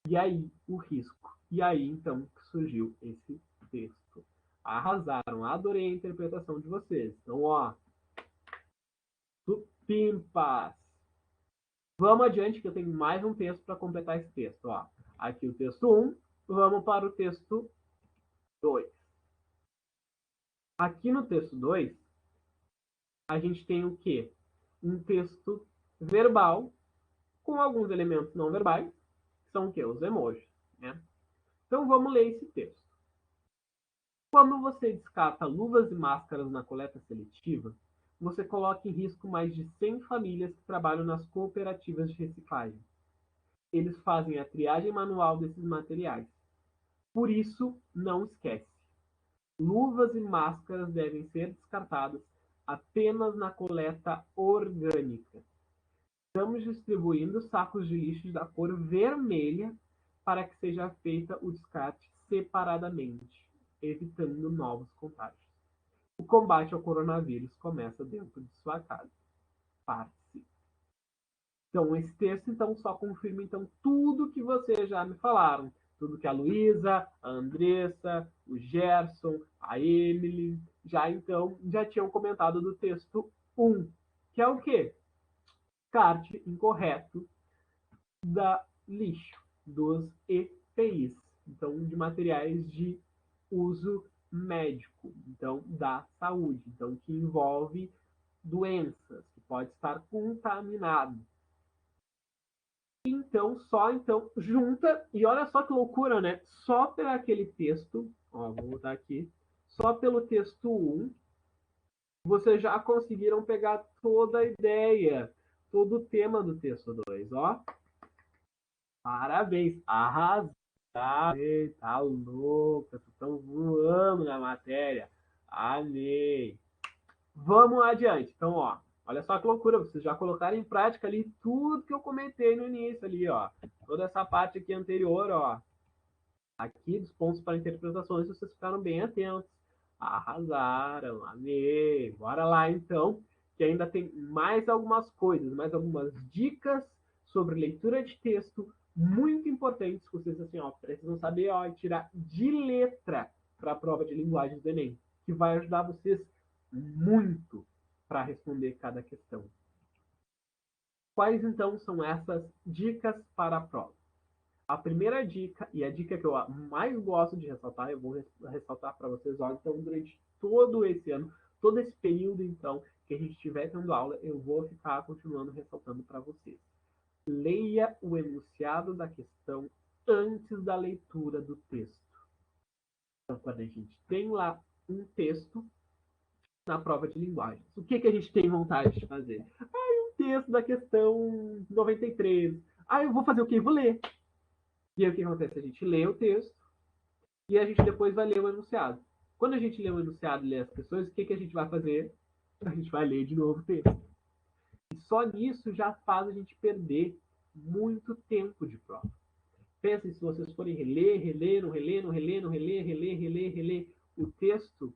E aí, o risco. E aí, então, que surgiu esse texto. Arrasaram. Adorei a interpretação de vocês. Então, ó, supimpas. Vamos adiante, que eu tenho mais um texto para completar esse texto. Ó. Aqui o texto 1, vamos para o texto 2. Aqui no texto 2, a gente tem o quê? Um texto verbal com alguns elementos não verbais, que são o quê? Os emojis. Né? Então vamos ler esse texto. Quando você descarta luvas e máscaras na coleta seletiva, você coloca em risco mais de 100 famílias que trabalham nas cooperativas de reciclagem. Eles fazem a triagem manual desses materiais. Por isso, não esquece. Luvas e máscaras devem ser descartadas apenas na coleta orgânica. Estamos distribuindo sacos de lixo da cor vermelha para que seja feita o descarte separadamente, evitando novos contágios. O combate ao coronavírus começa dentro de sua casa. Participe. Então, esse texto então, só confirma então, tudo que vocês já me falaram. Tudo que a Luísa, a Andressa, o Gerson, a Emily, já tinham comentado do texto 1, que é o quê? Descarte incorreto da lixo, dos EPIs, então de materiais de uso médico, então da saúde, então que envolve doenças, que pode estar contaminado. Então, junta, e olha só que loucura, né? Só por aquele texto, ó, vou botar aqui, só pelo texto 1, vocês já conseguiram pegar toda a ideia, todo o tema do texto 2, ó. Parabéns, arrasaram, tá louca, vocês estão voando na matéria. Amei. Vamos adiante. Então, ó, olha só que loucura, vocês já colocaram em prática ali tudo que eu comentei no início ali, ó. Toda essa parte aqui anterior, ó. Aqui dos pontos para interpretações, vocês ficaram bem atentos. Arrasaram, amei. Bora lá então, que ainda tem mais algumas coisas, mais algumas dicas sobre leitura de texto muito importantes que vocês assim, ó, precisam saber, ó, e tirar de letra para a prova de linguagem do Enem, que vai ajudar vocês muito para responder cada questão. Quais então são essas dicas para a prova? A primeira dica, e a dica que eu mais gosto de ressaltar, eu vou ressaltar para vocês, ó, então durante todo esse ano, todo esse período então que a gente estiver tendo aula, eu vou ficar continuando ressaltando para vocês. Leia o enunciado da questão antes da leitura do texto. Então, quando a gente tem lá um texto na prova de linguagens, o que a gente tem vontade de fazer? Um texto da questão 93. Eu vou fazer o quê? Vou ler. E aí o que acontece? A gente lê o texto e a gente depois vai ler o enunciado. Quando a gente lê o enunciado e lê as questões, o que a gente vai fazer? A gente vai ler de novo o texto. E só nisso já faz a gente perder muito tempo de prova. Pensem, se vocês forem reler o texto,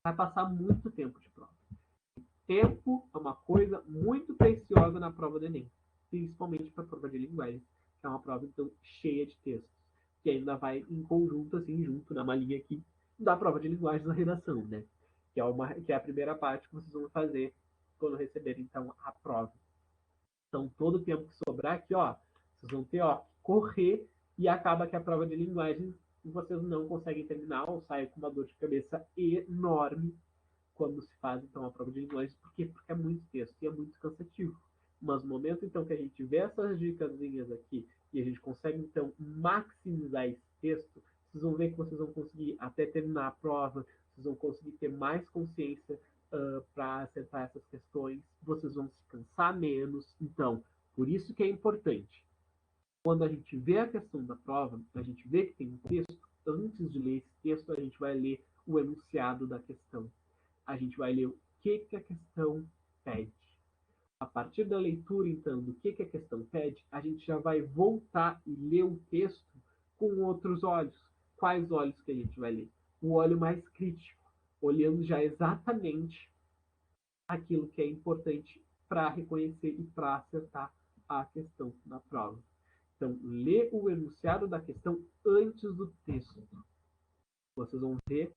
vai passar muito tempo de prova. Tempo é uma coisa muito preciosa na prova do Enem, principalmente para a prova de linguagem, que é uma prova então cheia de textos, que ainda vai em conjunto, assim, junto na malinha aqui da prova de linguagem da redação, né? Que é a primeira parte que vocês vão fazer quando receberem então a prova. Então, todo o tempo que sobrar aqui, ó, vocês vão ter, ó, correr e acaba que a prova de linguagem vocês não conseguem terminar ou saem com uma dor de cabeça enorme quando se faz, então, a prova de linguagem. Por quê? Porque é muito texto e é muito cansativo. Mas no momento, então, que a gente vê essas dicasinhas aqui e a gente consegue, então, maximizar esse texto, vocês vão ver que vocês vão conseguir até terminar a prova, vocês vão conseguir ter mais consciência para acertar essas questões, vocês vão se cansar menos. Então, por isso que é importante. Quando a gente vê a questão da prova, a gente vê que tem um texto, antes de ler esse texto, a gente vai ler o enunciado da questão. A gente vai ler o que a questão pede. A partir da leitura, então, do que a questão pede, a gente já vai voltar e ler o texto com outros olhos. Quais olhos que a gente vai ler? O olho mais crítico, olhando já exatamente aquilo que é importante para reconhecer e para acertar a questão da prova. Então, lê o enunciado da questão antes do texto. Vocês vão ver,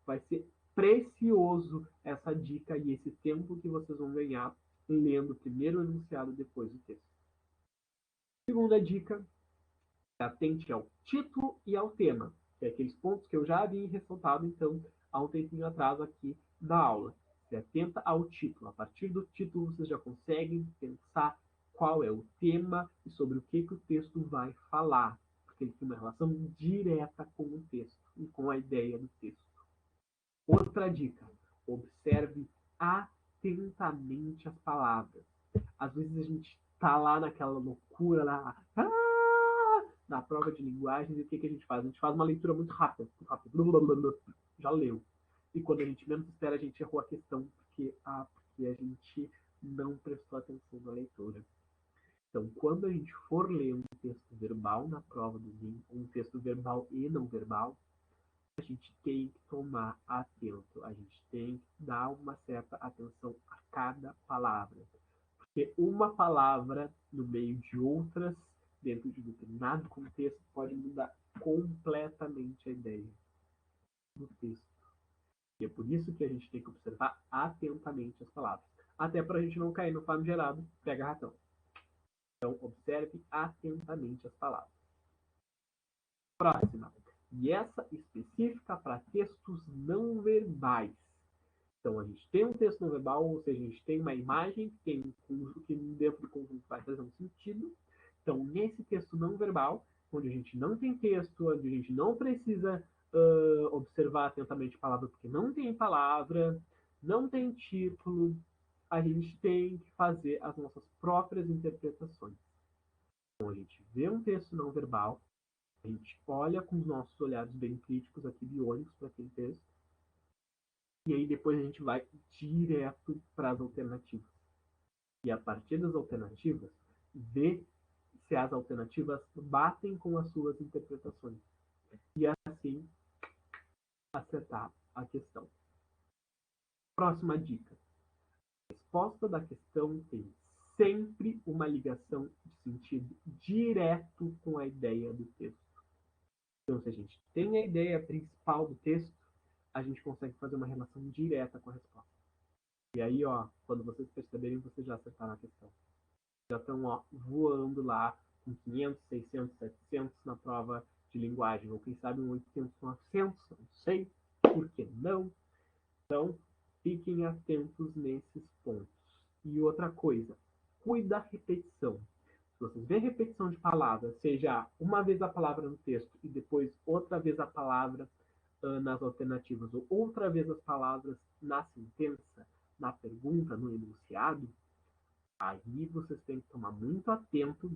vai ser precioso essa dica e esse tempo que vocês vão ganhar lendo primeiro o enunciado, depois o texto. Segunda dica, atente ao título e ao tema, que é aqueles pontos que eu já havia ressaltado, então, há um tempinho atrás aqui na aula. Se atenta ao título. A partir do título, vocês já conseguem pensar qual é o tema e sobre o que o texto vai falar, porque ele tem uma relação direta com o texto e com a ideia do texto. Outra dica, observe atentamente as palavras. Às vezes a gente tá lá naquela loucura lá, na prova de linguagem, e o que a gente faz? A gente faz uma leitura muito rápida, já leu. E quando a gente menos espera, a gente errou a questão, porque a gente não prestou atenção na leitura. Então, quando a gente for ler um texto verbal na prova do Enem, um texto verbal e não verbal, a gente tem que tomar atento, a gente tem que dar uma certa atenção a cada palavra. Porque uma palavra no meio de outras, dentro de um determinado contexto, pode mudar completamente a ideia do texto. E é por isso que a gente tem que observar atentamente as palavras. Até para a gente não cair no famigerado pega ratão. Então, observe atentamente as palavras. Próxima. E essa específica para textos não verbais. Então, a gente tem um texto não verbal, ou seja, a gente tem uma imagem que dentro do conjunto vai fazer um sentido. Então, nesse texto não verbal, onde a gente não tem texto, onde a gente não precisa observar atentamente a palavra, porque não tem palavra, não tem título, a gente tem que fazer as nossas próprias interpretações. Então, a gente vê um texto não verbal, a gente olha com os nossos olhares bem críticos aqui, biônicos, para aquele texto, e aí depois a gente vai direto para as alternativas. E a partir das alternativas, ver se as alternativas batem com as suas interpretações. E assim, acertar a questão. Próxima dica. A resposta da questão tem sempre uma ligação de sentido direto com a ideia do texto. Então, se a gente tem a ideia principal do texto, a gente consegue fazer uma relação direta com a resposta. E aí, ó, quando vocês perceberem, vocês já acertaram a questão. Já estão, ó, voando lá com 500, 600, 700 na prova de linguagem, ou quem sabe um 800, 900, não sei, por que não? Então, fiquem atentos nesses pontos. E outra coisa, cuide da repetição. Se vocês vêem repetição de palavras, seja uma vez a palavra no texto e depois outra vez a palavra nas alternativas, ou outra vez as palavras na sentença, na pergunta, no enunciado, aí vocês têm que tomar muito atento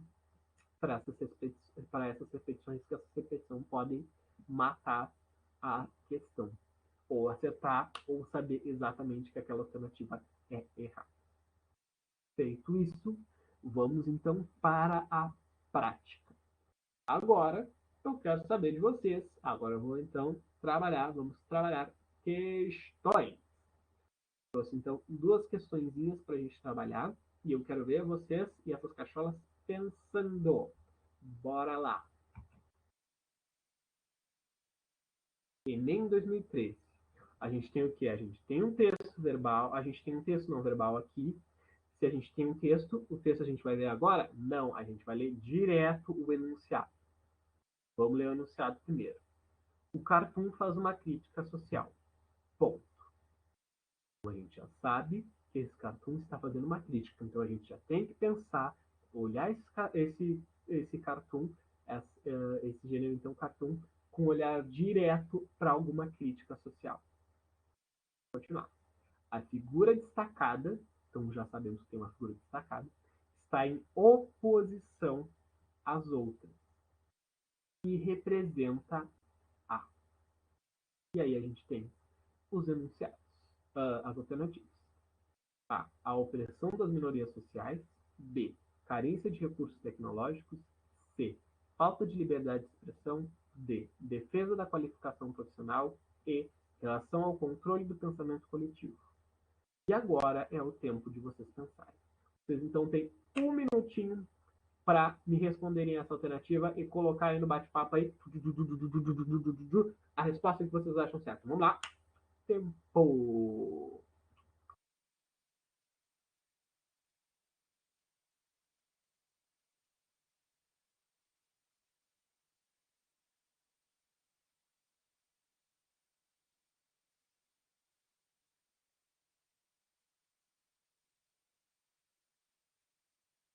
para essas repetições, que essas repetições podem matar a questão. ou acertar, ou saber exatamente que aquela alternativa é errada. Feito isso, vamos então para a prática. Agora, eu quero saber de vocês. Agora eu vou então vamos trabalhar questões. Trouxe então duas questõezinhas para a gente trabalhar e eu quero ver vocês e essas cacholas pensando. Bora lá. Enem 2013. A gente tem o quê? A gente tem um texto verbal, a gente tem um texto não verbal aqui. Se a gente tem um texto, o texto a gente vai ler agora? Não, a gente vai ler direto o enunciado. Vamos ler o enunciado primeiro. O cartoon faz uma crítica social. Bom, a gente já sabe que esse cartoon está fazendo uma crítica, então a gente já tem que pensar, olhar esse cartoon, esse gênero, então, cartoon, com um olhar direto para alguma crítica social. Vou continuar. A figura destacada, então já sabemos que tem uma figura destacada, está em oposição às outras e representa a. E aí a gente tem os enunciados, as alternativas. A opressão das minorias sociais. B. Carência de recursos tecnológicos. C. Falta de liberdade de expressão. D. Defesa da qualificação profissional. E. Relação ao controle do pensamento coletivo. E agora é o tempo de vocês pensarem. Vocês então têm um minutinho para me responderem essa alternativa e colocarem no bate-papo aí a resposta que vocês acham certa. Vamos lá. Tempo.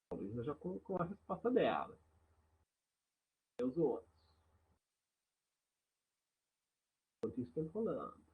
A Luísa já colocou a resposta dela. E os outros. Enquanto isso, estou falando.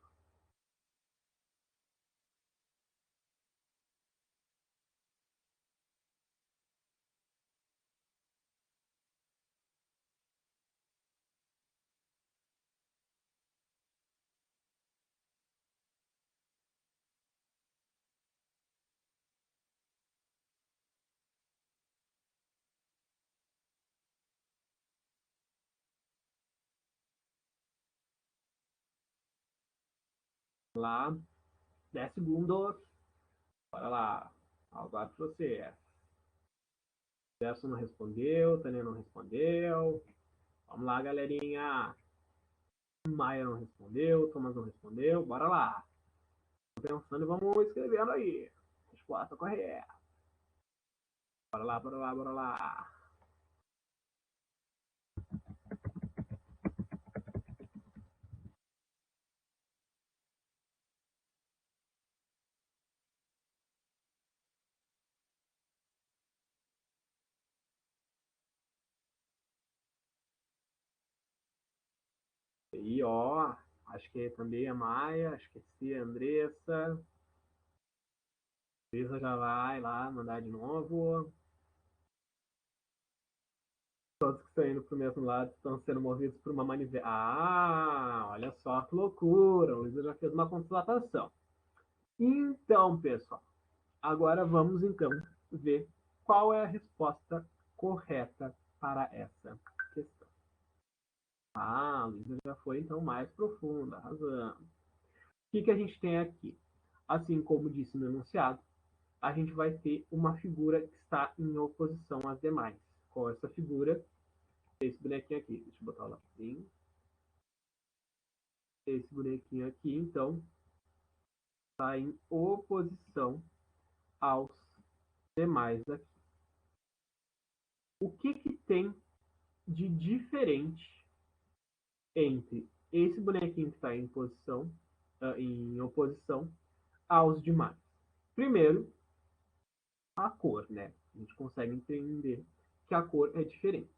Lá, 10 segundos. Bora lá. Agora para você. Gerson não respondeu, Tânia não respondeu. Vamos lá, galerinha. Maia não respondeu, Thomas não respondeu. Bora lá. Pensando e vamos escrevendo aí. Resposta correta. Bora lá, bora lá, bora lá. E ó, acho que também a Maia, acho que sim, a Andressa. Luísa já vai lá mandar de novo. Todos que estão indo para o mesmo lado estão sendo movidos por uma manivela. Ah, olha só que loucura. A Luísa já fez uma constatação. Então, pessoal, agora vamos então ver qual é a resposta correta para essa questão. Ah, a Luísa já foi então mais profunda, razão. O que a gente tem aqui? Assim como disse no enunciado, a gente vai ter uma figura que está em oposição às demais. Qual é essa figura? Esse bonequinho aqui. Deixa eu botar lá assim. Esse bonequinho aqui, então, está em oposição aos demais aqui. O que tem de diferente entre esse bonequinho que está em oposição aos demais? Primeiro, a cor, né? A gente consegue entender que a cor é diferente.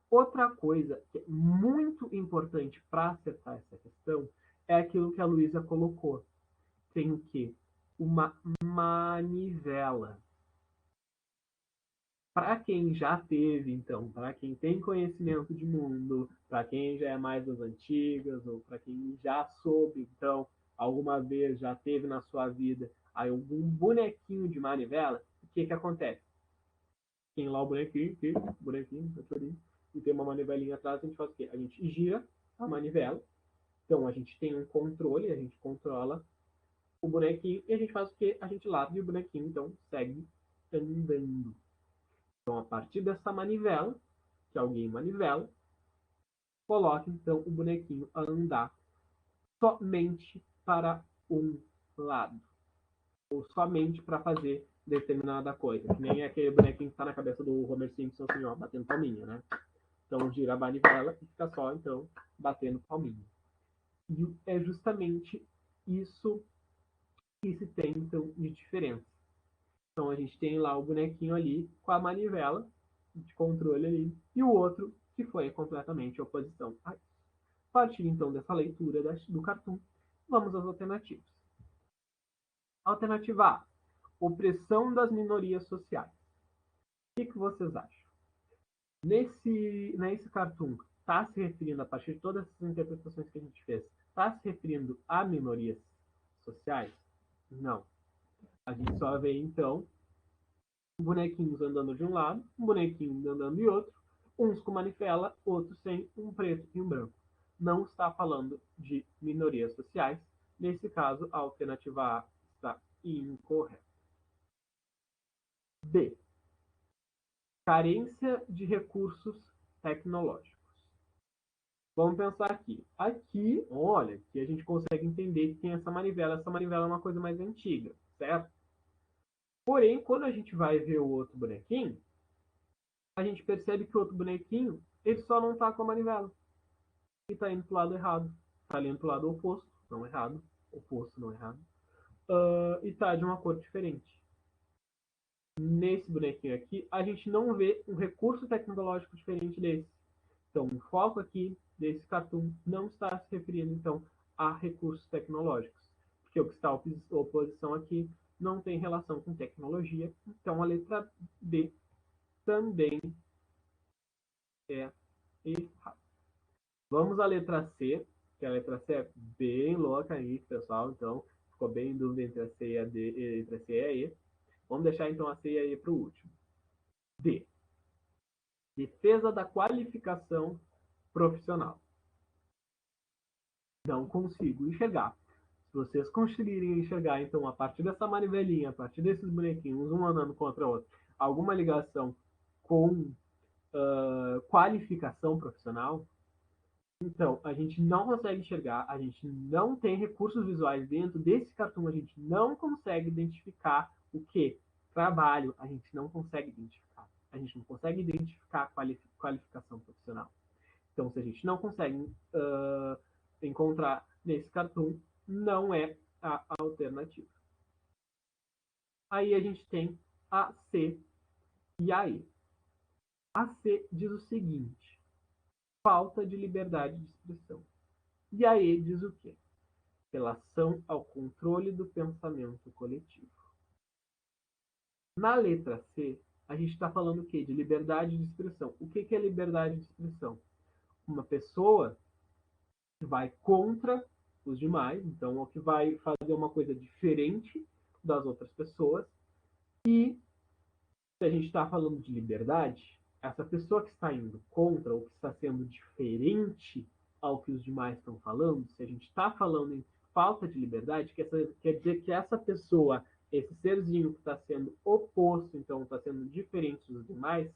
Outra coisa que é muito importante para acertar essa questão é aquilo que a Luísa colocou. Tem o quê? Uma manivela. Para quem já teve, então, para quem tem conhecimento de mundo, para quem já é mais das antigas, ou para quem já soube, então, alguma vez já teve na sua vida aí algum bonequinho de manivela, o que que acontece? Tem lá o bonequinho, e tem uma manivelinha atrás, a gente faz o quê? A gente gira a manivela, então a gente tem um controle, a gente controla o bonequinho e a gente faz o quê? A gente larga e o bonequinho, então, segue andando. Então, a partir dessa manivela, que alguém manivela, coloca, então, o bonequinho a andar somente para um lado, ou somente para fazer determinada coisa, que nem aquele bonequinho que está na cabeça do Homer Simpson, assim, ó, batendo palminha, né? Então, gira a manivela e fica só, então, batendo palminha. E é justamente isso que se tem, então, de diferença. Então, a gente tem lá o bonequinho ali com a manivela de controle ali, e o outro que foi completamente oposição a isso. A partir, então, dessa leitura do cartoon, vamos às alternativas. Alternativa A, opressão das minorias sociais. O que vocês acham? Nesse cartoon, está se referindo, a partir de todas essas interpretações que a gente fez, está se referindo a minorias sociais? Não. A gente só vê, então, bonequinhos andando de um lado, um bonequinho andando de outro, uns com manivela, outros sem, um preto e um branco. Não está falando de minorias sociais. Nesse caso, a alternativa A está incorreta. B. Carência de recursos tecnológicos. Vamos pensar aqui. Aqui, olha, que a gente consegue entender que tem essa manivela. Essa manivela é uma coisa mais antiga, certo? Porém, quando a gente vai ver o outro bonequinho, a gente percebe que o outro bonequinho, ele só não está com a manivela. E está indo para o lado errado. Está indo para o lado oposto, não errado. Oposto, não errado. E está de uma cor diferente. Nesse bonequinho aqui, a gente não vê um recurso tecnológico diferente desse. Então, o foco aqui desse cartoon não está se referindo, então, a recursos tecnológicos. Porque o que está a oposição aqui não tem relação com tecnologia. Então, a letra D também é errada. Vamos à letra C, que a letra C é bem louca aí, pessoal. Então, ficou bem em dúvida entre a C e a D, entre a C e a E. Vamos deixar então a C e a E para o último. D. Defesa da qualificação profissional. Não consigo enxergar. Se vocês conseguirem enxergar, então, a partir dessa manivelinha, a partir desses bonequinhos, um andando contra o outro, alguma ligação com qualificação profissional, então, a gente não consegue enxergar, a gente não tem recursos visuais dentro desse cartoon, a gente não consegue identificar o que? Trabalho, a gente não consegue identificar. A gente não consegue identificar a qualificação profissional. Então, se a gente não consegue encontrar nesse cartoon, não é a alternativa. Aí a gente tem a C e a E. A C diz o seguinte: falta de liberdade de expressão. E a E diz o quê? Relação ao controle do pensamento coletivo. Na letra C, a gente está falando o quê? De liberdade de expressão. O que é liberdade de expressão? Uma pessoa que vai contra os demais, então, ou que vai fazer uma coisa diferente das outras pessoas. E se a gente está falando de liberdade, essa pessoa que está indo contra ou que está sendo diferente ao que os demais estão falando, se a gente está falando em falta de liberdade, quer dizer que essa pessoa, esse serzinho que está sendo oposto, então está sendo diferente dos demais,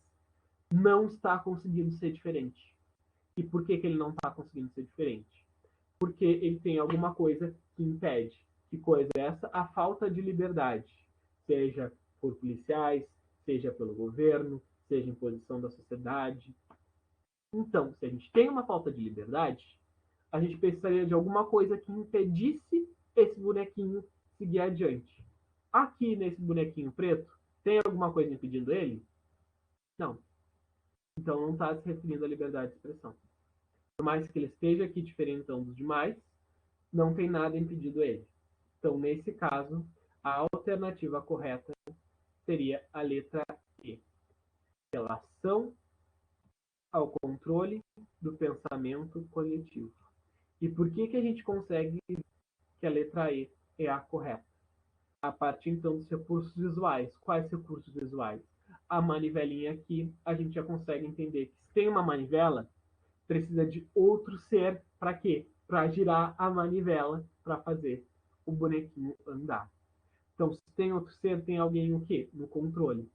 não está conseguindo ser diferente. E por que ele não está conseguindo ser diferente? Porque ele tem alguma coisa que impede. Que coisa é essa? A falta de liberdade. Seja por policiais, seja pelo governo, seja em posição da sociedade. Então, se a gente tem uma falta de liberdade, a gente precisaria de alguma coisa que impedisse esse bonequinho seguir adiante. Aqui nesse bonequinho preto, tem alguma coisa impedindo ele? Não. Então não está se referindo à liberdade de expressão. Por mais que ele esteja aqui diferentão dos demais, não tem nada impedido ele. Então, nesse caso, a alternativa correta seria a letra E. Relação ao controle do pensamento coletivo. E por que a gente consegue que a letra E é a correta. A partir, então, dos recursos visuais. Quais recursos visuais? A manivelinha aqui, a gente já consegue entender que se tem uma manivela, precisa de outro ser para quê? Para girar a manivela para fazer o bonequinho andar. Então, se tem outro ser, tem alguém o quê? No controle.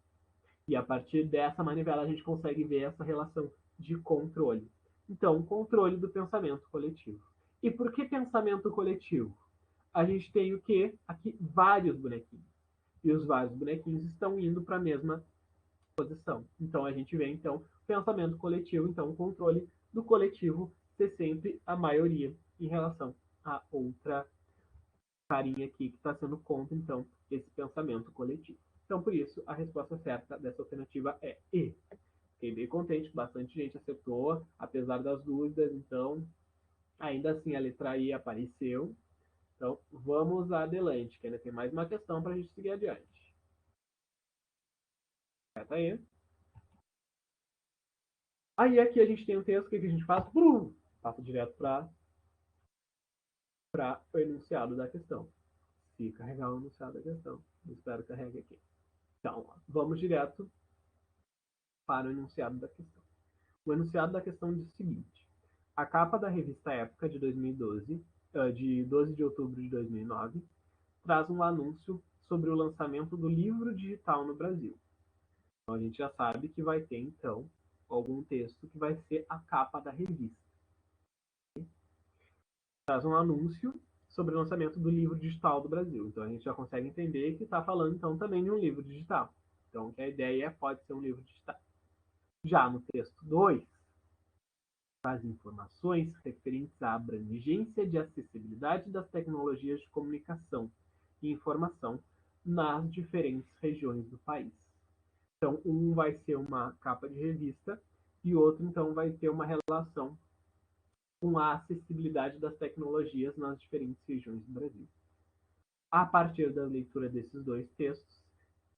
E a partir dessa manivela a gente consegue ver essa relação de controle. Então, controle do pensamento coletivo. E por que pensamento coletivo? A gente tem o quê? Aqui vários bonequinhos. E os vários bonequinhos estão indo para a mesma posição. Então a gente vê então pensamento coletivo, então o controle do coletivo ser sempre a maioria em relação a outra carinha aqui que está sendo contra então esse pensamento coletivo. Então por isso a resposta certa dessa alternativa é E. Fiquei bem contente, bastante gente acertou, apesar das dúvidas, então ainda assim a letra I apareceu. Então vamos adelante, que ainda tem mais uma questão para a gente seguir adiante. Certo aí. Aí aqui a gente tem um texto, o que a gente faz? Passa direto para o enunciado da questão. Se carregar o enunciado da questão, eu espero que carregue aqui. Então, vamos direto para o enunciado da questão. O enunciado da questão diz o seguinte: a capa da revista Época de 2012, de 12 de outubro de 2009, traz um anúncio sobre o lançamento do livro digital no Brasil. Então, a gente já sabe que vai ter, então, algum texto que vai ser a capa da revista. Traz um anúncio sobre o lançamento do livro digital do Brasil. Então a gente já consegue entender que está falando então também de um livro digital. Então que a ideia pode ser um livro digital. Já no texto 2, traz informações referentes à abrangência de acessibilidade das tecnologias de comunicação e informação nas diferentes regiões do país. Então um vai ser uma capa de revista e outro então vai ter uma relação com a acessibilidade das tecnologias nas diferentes regiões do Brasil. A partir da leitura desses dois textos,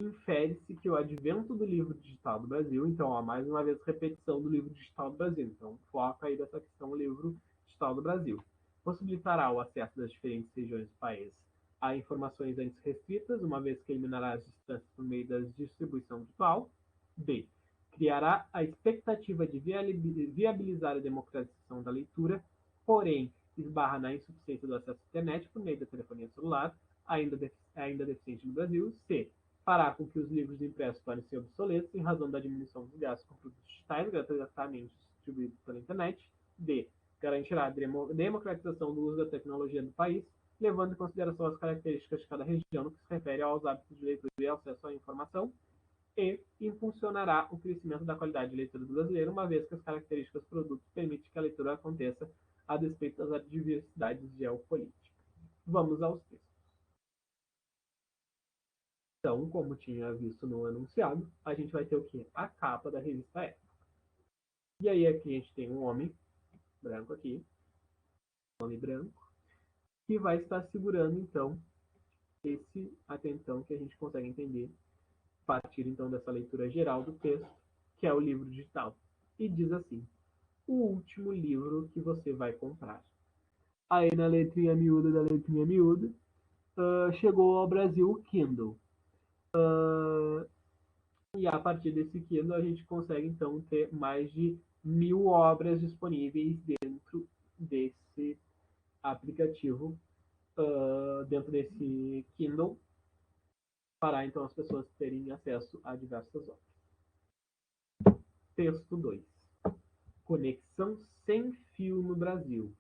infere-se que o advento do livro digital do Brasil, então, ó, mais uma vez, repetição do livro digital do Brasil, então, foca aí dessa questão, o livro digital do Brasil, possibilitará o acesso das diferentes regiões do país a informações antes restritas, uma vez que eliminará as distâncias por meio da distribuição virtual. B. Criará a expectativa de viabilizar a democratização da leitura, porém, esbarra na insuficiência do acesso à internet por meio da telefonia celular, ainda deficiente no Brasil. C. Fará com que os livros impressos tornem-se obsoletos em razão da diminuição dos gastos com produtos digitais gratuitamente distribuídos pela internet. D. Garantirá a democratização do uso da tecnologia no país, levando em consideração as características de cada região no que se refere aos hábitos de leitura e acesso à informação. E impulsionará o crescimento da qualidade de leitura do brasileiro, uma vez que as características dos produtos permitem que a leitura aconteça a despeito das adversidades geopolíticas. Vamos aos textos. Então, como tinha visto no enunciado, a gente vai ter o quê? A capa da revista Época. E aí aqui a gente tem um homem branco aqui, um homem branco, que vai estar segurando, então, esse atentão que a gente consegue entender a partir, então, dessa leitura geral do texto, que é o livro digital. E diz assim: o último livro que você vai comprar. Aí na letrinha miúda da letrinha miúda, chegou ao Brasil o Kindle. E a partir desse Kindle a gente consegue então ter mais de 1.000 obras disponíveis dentro desse aplicativo, dentro desse Kindle, para então as pessoas terem acesso a diversas obras. Texto 2. Conexão sem fio no Brasil.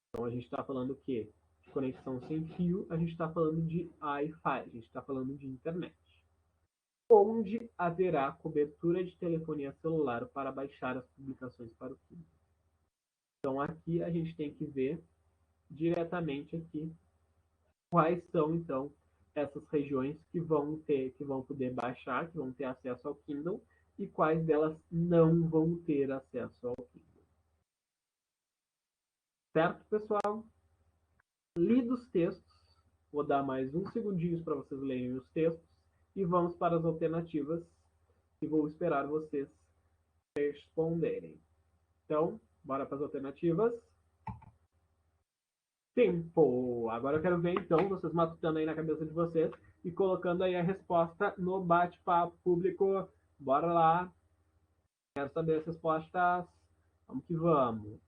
Então a gente está falando o quê? De conexão sem fio, a gente está falando de Wi-Fi, a gente está falando de internet. Onde haverá cobertura de telefonia celular para baixar as publicações para o Kindle. Então aqui a gente tem que ver diretamente aqui quais são então essas regiões que vão poder baixar, que vão ter acesso ao Kindle e quais delas não vão ter acesso ao Kindle. Certo, pessoal? Lidos os textos, vou dar mais uns segundinhos para vocês lerem os textos e vamos para as alternativas e vou esperar vocês responderem. Então, bora para as alternativas. Tempo. Agora eu quero ver, então, vocês matutando aí na cabeça de vocês e colocando aí a resposta no bate-papo público. Bora lá. Quero saber as respostas. Vamos que vamos.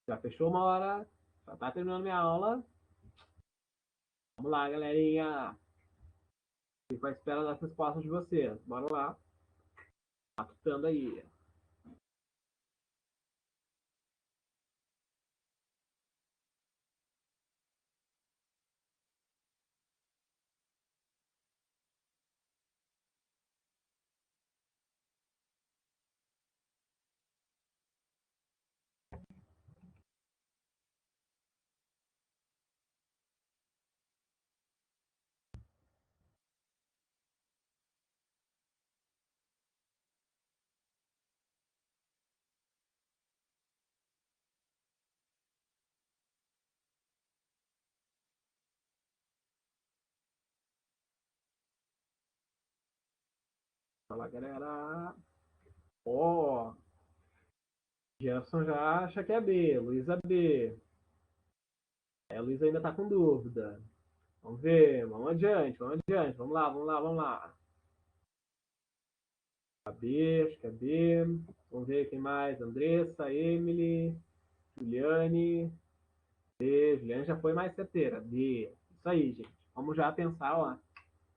Já fechou uma hora. Já tá terminando minha aula. Vamos lá, galerinha. Fico à espera das respostas de vocês. Bora lá. Matutando aí. Fala, galera. Ó, Jefferson já acha que é B. Luísa B. A Luísa ainda tá com dúvida. Vamos ver, vamos adiante, vamos adiante. Vamos lá, vamos lá, vamos lá. A B, acho que é B. Vamos ver quem mais. Andressa, Emily, Juliane. B. Juliane já foi mais certeira. B. Isso aí, gente. Vamos já pensar, ó.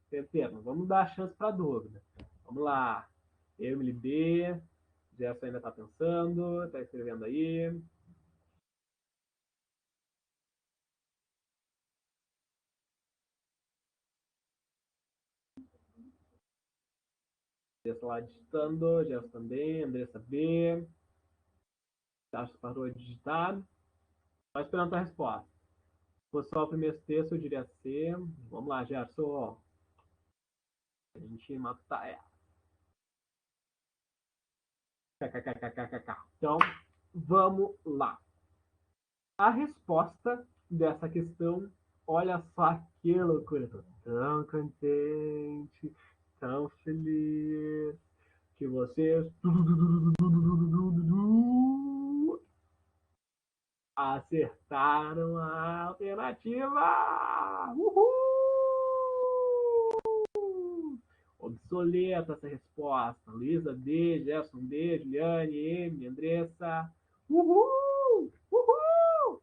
Certeiro. Não vamos dar chance para dúvida. Vamos lá. Emily B. Jefferson ainda está pensando, está escrevendo aí. Andressa lá digitando, Jefferson também, Andressa B. Acho que parou de digitar. Só esperando a resposta. Se fosse só o primeiro texto, eu diria C. Vamos lá, Gerson. A gente mata ela. KKKKKK. Então, vamos lá. A resposta dessa questão, olha só que loucura. Estou tão contente, tão feliz que vocês acertaram a alternativa. Uhul! Obsoleta essa resposta. Luísa D, Gerson D, Juliane, M, Andressa. Uhul! Uhul!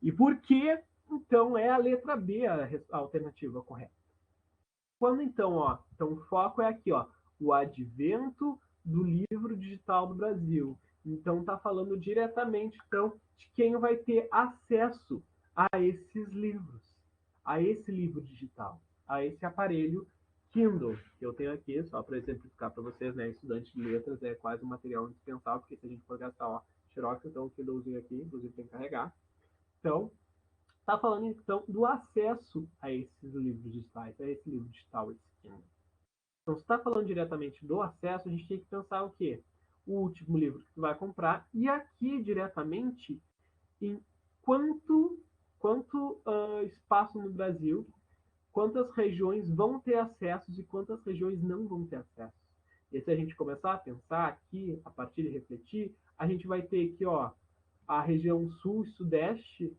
E por que, então, é a letra B a alternativa correta? Quando, então, ó, então o foco é aqui, ó, o advento do livro digital do Brasil. Então, está falando diretamente, então, de quem vai ter acesso a esses livros, a esse livro digital, a esse aparelho Kindle, que eu tenho aqui, só para exemplificar para vocês, né, estudante de letras, é quase um material indispensável, porque se a gente for gastar, ó, Xerox, então o Kindlezinho aqui, inclusive tem que carregar. Então, está falando então do acesso a esses livros digitais, a esse livro digital, esse Kindle. Então, se está falando diretamente do acesso, a gente tem que pensar o quê? O último livro que tu vai comprar e aqui diretamente em quanto espaço no Brasil, quantas regiões vão ter acessos e quantas regiões não vão ter acesso. E se a gente começar a pensar aqui, a partir de refletir, a gente vai ter aqui, ó, a região sul e sudeste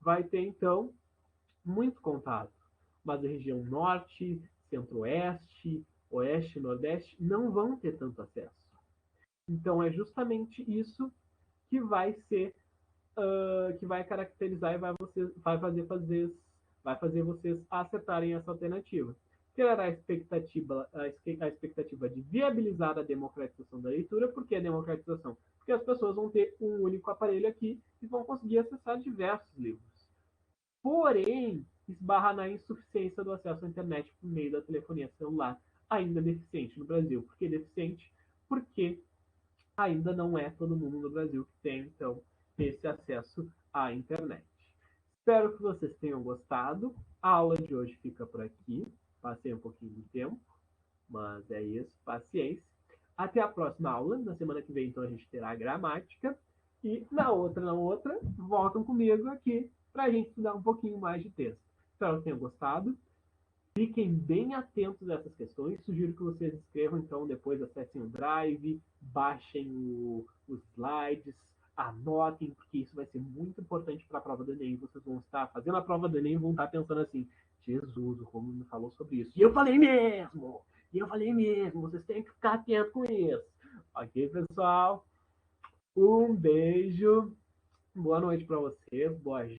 vai ter então muito contato. Mas a região norte, centro-oeste, oeste, nordeste não vão ter tanto acesso. Então é justamente isso que vai ser, que vai caracterizar e vai fazer vocês acertarem essa alternativa. Que era a expectativa de viabilizar a democratização da leitura. Por que a democratização? Porque as pessoas vão ter um único aparelho aqui e vão conseguir acessar diversos livros. Porém, esbarra na insuficiência do acesso à internet por meio da telefonia celular, ainda deficiente no Brasil. Por que deficiente? Porque ainda não é todo mundo no Brasil que tem, então, esse acesso à internet. Espero que vocês tenham gostado. A aula de hoje fica por aqui. Passei um pouquinho de tempo, mas é isso. Paciência. Até a próxima aula. Na semana que vem, então, a gente terá a gramática. E na outra, voltam comigo aqui para a gente estudar um pouquinho mais de texto. Espero que tenham gostado. Fiquem bem atentos a essas questões. Sugiro que vocês escrevam, então, depois acessem o Drive, baixem os slides, Anotem, porque isso vai ser muito importante para a prova do Enem. Vocês vão estar fazendo a prova do Enem e vão estar pensando assim: Jesus, o Romulo me falou sobre isso. E eu falei mesmo! E eu falei mesmo, vocês têm que ficar atentos com isso. Ok, pessoal? Um beijo. Boa noite para vocês. Boa